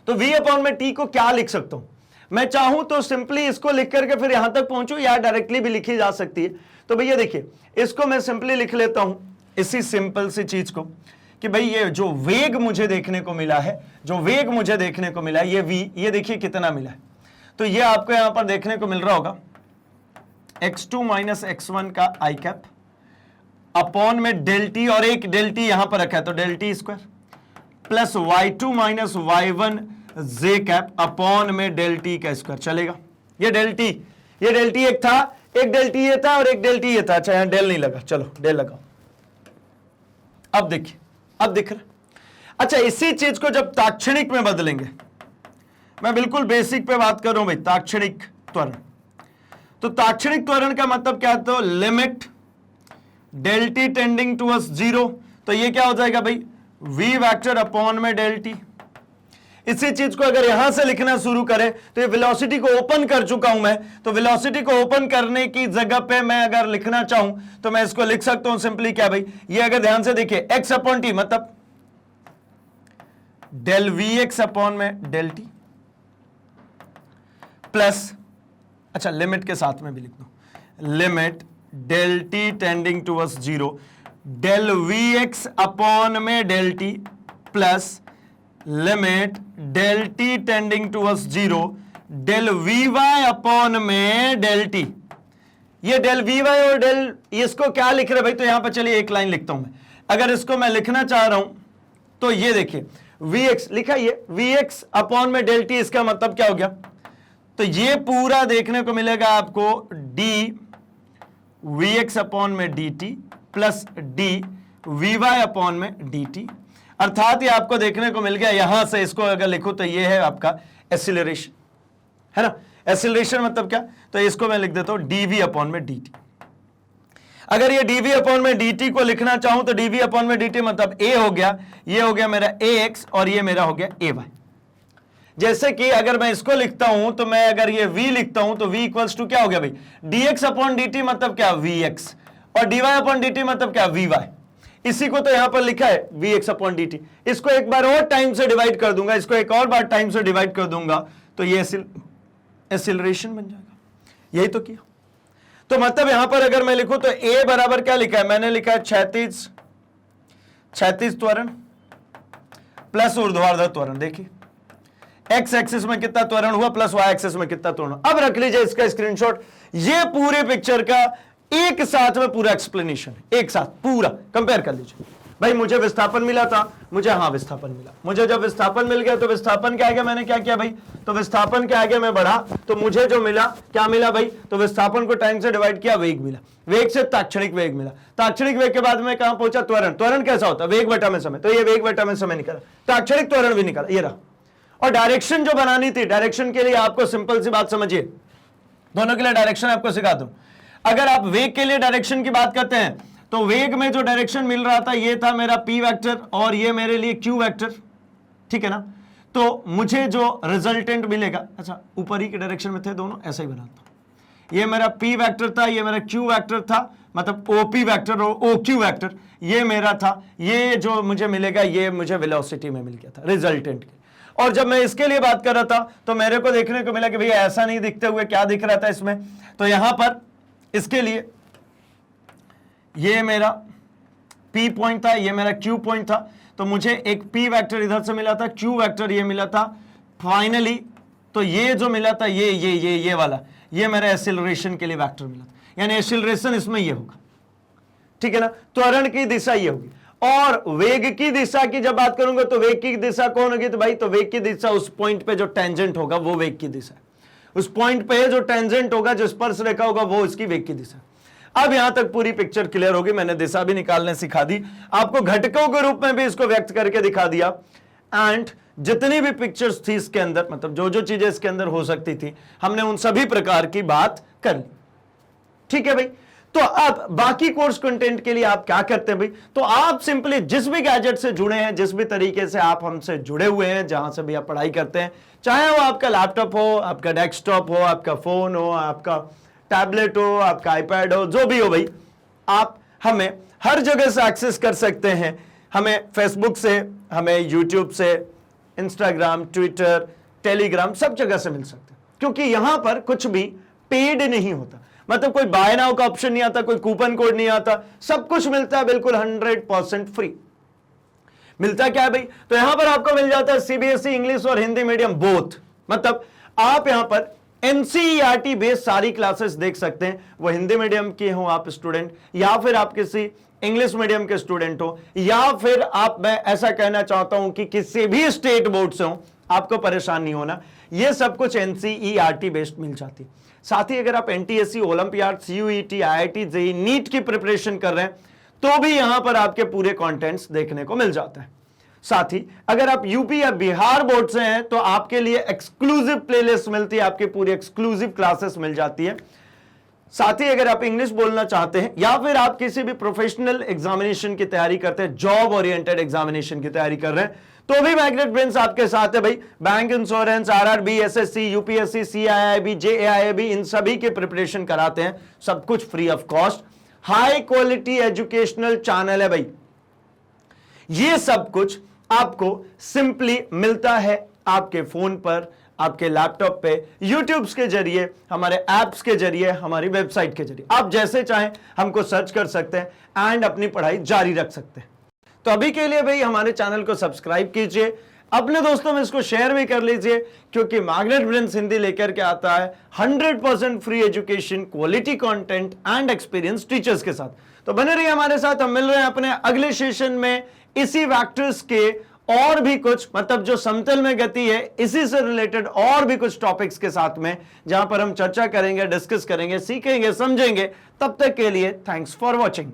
तो v अपॉन में t को क्या लिख सकता हूं मैं, चाहूं तो सिंपली इसको लिख करके फिर यहां तक पहुंचू, या डायरेक्टली भी लिखी जा सकती है। तो भैया देखिए इसको मैं सिंपली लिख लेता हूं, इसी सिंपल सी चीज को, कि भाई ये जो वेग मुझे देखने को मिला है, जो वेग मुझे देखने को मिला है ये v, ये देखिए कितना मिला है। तो ये आपको यहां पर देखने को मिल रहा होगा x2 माइनस x1 का आई कैप अपॉन में डेल टी, और एक डेल टी यहां पर रखा है तो del T square, plus y2 minus y1 J cap upon में डेल टी का स्क्वायर। चलेगा? ये डेल टी एक था, एक डेल टी ये था और एक डेल टी ये था। अच्छा यहां डेल नहीं लगा, चलो डेल लगाओ। अब देखिए, अब दिख रहा। अच्छा इसी चीज को जब ताक्षणिक में बदलेंगे, मैं बिल्कुल बेसिक पे बात कर रहा हूं भाई, ताक्षणिक त्वरण। तो ताक्षणिक त्वरण का मतलब क्या है, तो limit del T tending towards 0, तो ये क्या हो जाएगा भाई, v वेक्टर अपॉन में डेल टी। इसी चीज को अगर यहां से लिखना शुरू करें तो ये वेलोसिटी को ओपन कर चुका हूं मैं, तो वेलोसिटी को ओपन करने की जगह पे मैं अगर लिखना चाहूं तो मैं इसको लिख सकता हूं सिंपली क्या भाई, ये अगर ध्यान से देखिए x अपॉन टी मतलब डेल वी एक्स अपॉन में डेल टी प्लस, अच्छा लिमिट के साथ में भी लिख दो, limit del T tending towards 0 del V X upon में del T plus limit del T tending towards 0 del V Y upon में डेल टी। ये डेल वी वाई और डेल, इसको क्या लिख रहे भाई, तो यहां पर चलिए एक लाइन लिखता हूं मैं। अगर इसको मैं लिखना चाह रहा हूं तो ये देखिए वी एक्स लिखा, ये वी एक्स अपॉन में डेल टी, इसका मतलब क्या हो गया, तो ये पूरा देखने को मिलेगा आपको डी वी एक्स अपॉन में D T plus D V Y upon में डी टी, अर्थात ये आपको देखने को मिल गया। यहां से इसको अगर लिखो तो ये है आपका एक्सीलरेशन, है ना। एक्सीलरेशन मतलब क्या, तो इसको मैं लिख देता हूं डीवी अपॉन में dt। अगर ये dv अपॉन में dt को लिखना चाहूं तो dv अपॉन में dt मतलब a हो गया, ये हो गया मेरा ax और ये मेरा हो गया ay। जैसे कि अगर मैं इसको लिखता हूं तो मैं अगर ये v लिखता हूं तो v इक्वल्स टू क्या हो गया भाई, dx अपॉन dt मतलब क्या vx, और dy अपॉन dt मतलब क्या vy। इसी को तो यहां पर लिखा है vx अपॉन dt। इसको एक बार और टाइम से डिवाइड कर दूंगा, इसको एक और बार टाइम से डिवाइड कर दूंगा तो ये एक्सीलरेशन बन जाएगा। यही तो किया। तो मतलब यहां पर अगर मैं लिखूं तो a बराबर क्या लिखा है, मैंने लिखा है क्षैतिज क्षैतिज त्वरण प्लस ऊर्ध्वाधर त्वरण। देखिए एक्स एक्सिस में कितना त्वरण हुआ प्लस वाई एक्सिस में कितना त्वरण हुआ। अब रख लीजिए इसका स्क्रीनशॉट। ये पूरे पिक्चर का एक साथ में पूरा एक्सप्लेनेशन है, एक साथ पूरा कंपेयर कर लीजिए। भाई मुझे विस्थापन मिला था, मुझे विस्थापन मिला। मुझे जब विस्थापन मिल गया तो विस्थापन के आगे मैंने क्या किया भाई, तो विस्थापन के आगे मैं बढ़ा तो मुझे जो मिला क्या मिला भाई, तो विस्थापन को टाइम से डिवाइड किया, वेग मिला। वेग से ताक्षणिक वेग मिला। ताक्षणिक वेग के बाद में कहां पहुंचा, त्वरण। त्वरण कैसा होता है, वेग बटा में समय, तो ये वेग बटा में समय निकला, ताक्षणिक त्वरण भी निकला, ये रहा। और डायरेक्शन जो बनानी थी, डायरेक्शन के लिए आपको सिंपल सी बात समझिए, दोनों के लिए डायरेक्शन आपको सिखा दूं। अगर आप वेग के लिए डायरेक्शन की बात करते हैं तो वेग में जो डायरेक्शन मिल रहा था ये था मेरा p वेक्टर और ये मेरे लिए q वेक्टर, ठीक है ना। तो मुझे जो रिजल्टेंट मिलेगा, अच्छा ऊपर ही के डायरेक्शन में थे दोनों, ऐसा ही बनाता हूं। ये मेरा p वेक्टर था, ये मेरा q वेक्टर था, मतलब OP वेक्टर और OQ वेक्टर ये मेरा था। ये जो मुझे मिलेगा ये मुझे वेलोसिटी में मिल गया था रिजल्टेंट के। और जब मैं इसके लिए बात कर रहा था तो मेरे को देखने को मिला कि भैया ऐसा नहीं दिखते हुए क्या दिख रहा था इसमें, तो यहां पर इसके लिए ये मेरा P पॉइंट था, ये मेरा Q पॉइंट था, तो मुझे एक P वेक्टर इधर से मिला था, Q वेक्टर ये मिला था। फाइनली तो ये जो मिला था ये वाला, ये मेरा एक्सीलरेशन के लिए वेक्टर मिला था, यानी एक्सीलरेशन इसमें ये होगा, ठीक है ना। त्वरण की दिशा ये होगी। और वेग की दिशा की जब बात करूंगा तो वेग की दिशा कौन होगी, तो भाई तो वेग की दिशा उस पॉइंट पे जो टेंजेंट होगा वो वेग की दिशा है। उस पॉइंट पे जो टेंजेंट होगा, जो स्पर्श रेखा होगा, वो इसकी वेग की दिशा। अब यहां तक पूरी पिक्चर क्लियर होगी। मैंने दिशा भी निकालने सिखा दी, आपको घटकों के रूप में भी इसको व्यक्त करके दिखा दिया। एंड जितनी भी पिक्चर्स थी इसके अंदर, मतलब जो जो चीजें इसके अंदर हो सकती थी, हमने उन सभी प्रकार की बात कर ली, ठीक है भाई। तो अब बाकी कोर्स कंटेंट के लिए आप क्या करते हैं भाई, तो आप सिंपली जिस भी गैजेट से जुड़े हैं, जिस भी तरीके से आप हमसे जुड़े हुए हैं, जहां से भी आप पढ़ाई करते हैं, चाहे वो आपका लैपटॉप हो, आपका डेस्कटॉप हो, आपका फोन हो, आपका टैबलेट हो, आपका आईपैड हो, जो भी हो भाई, आप हमें हर जगह से एक्सेस कर सकते हैं। हमें फेसबुक से, हमें यूट्यूब से, इंस्टाग्राम, ट्विटर, टेलीग्राम, सब जगह से मिल सकते हैं, क्योंकि यहां पर कुछ भी पेड नहीं होता। मतलब कोई बाय नाउ का ऑप्शन नहीं आता, कोई कूपन कोड नहीं आता, सब कुछ मिलता है बिल्कुल 100% फ्री। मिलता क्या है भाई, तो यहां पर आपको मिल जाता है सीबीएसई इंग्लिश और हिंदी मीडियम बोथ। मतलब आप यहां पर एनसीईआरटी बेस्ड सारी क्लासेस देख सकते हैं, वो हिंदी मीडियम के हो आप स्टूडेंट, या फिर आप किसी इंग्लिश मीडियम के स्टूडेंट हो, या फिर आप, मैं ऐसा कहना चाहता हूं कि किसी भी स्टेट बोर्ड से हो, आपको परेशान नहीं होना, ये सब कुछ एनसीईआरटी बेस्ड मिल जाती है। साथ ही अगर आप NTSC, olympiad, CUET, IIT, JEE, NEET की प्रिपरेशन कर रहे हैं तो भी यहां पर आपके पूरे कंटेंट्स देखने को मिल जाता है। साथ ही अगर आप यूपी या बिहार बोर्ड से हैं तो आपके लिए एक्सक्लूसिव प्लेलिस्ट मिलती है, आपकी पूरी एक्सक्लूसिव क्लासेस मिल जाती है। साथ ही अगर आप इंग्लिश बोलना चाहते हैं या फिर आप किसी भी प्रोफेशनल एग्जामिनेशन की तैयारी करते हैं, जॉब ओरिएंटेड एग्जामिनेशन की तैयारी कर रहे हैं, तो भी मैग्नेट ब्रेन्स आपके साथ है भाई। Bank insurance, RRB, SSC, UPSC, CIIB, JAIIB, इन सभी के प्रिपरेशन कराते हैं, सब कुछ free of cost. High quality educational channel है भाई। ये सब कुछ आपको सिंपली मिलता है आपके फोन पर, आपके लैपटॉप पे, यूट्यूब के जरिए, हमारे एप्स के जरिए, हमारी वेबसाइट के जरिए। आप जैसे चाहें हमको सर्च कर सकते हैं एंड अपनी पढ़ाई जारी रख सकते हैं। तो अभी के लिए भाई हमारे चैनल को सब्सक्राइब कीजिए, अपने दोस्तों में इसको शेयर भी कर लीजिए, क्योंकि मैग्नेट ब्रेन्स हिंदी लेकर के आता है 100% free education, quality content and experience teachers के साथ। तो बने रहिए हमारे साथ। हम मिल रहे हैं अपने अगले सेशन में इसी वेक्टर्स के और भी कुछ, मतलब जो समतल में गति है, इसी से रिलेटेड और भी कुछ टॉपिक्स के साथ में, जहां पर हम चर्चा करेंगे, डिस्कस करेंगे, सीखेंगे, समझेंगे। तब तक के लिए थैंक्स फॉर वॉचिंग।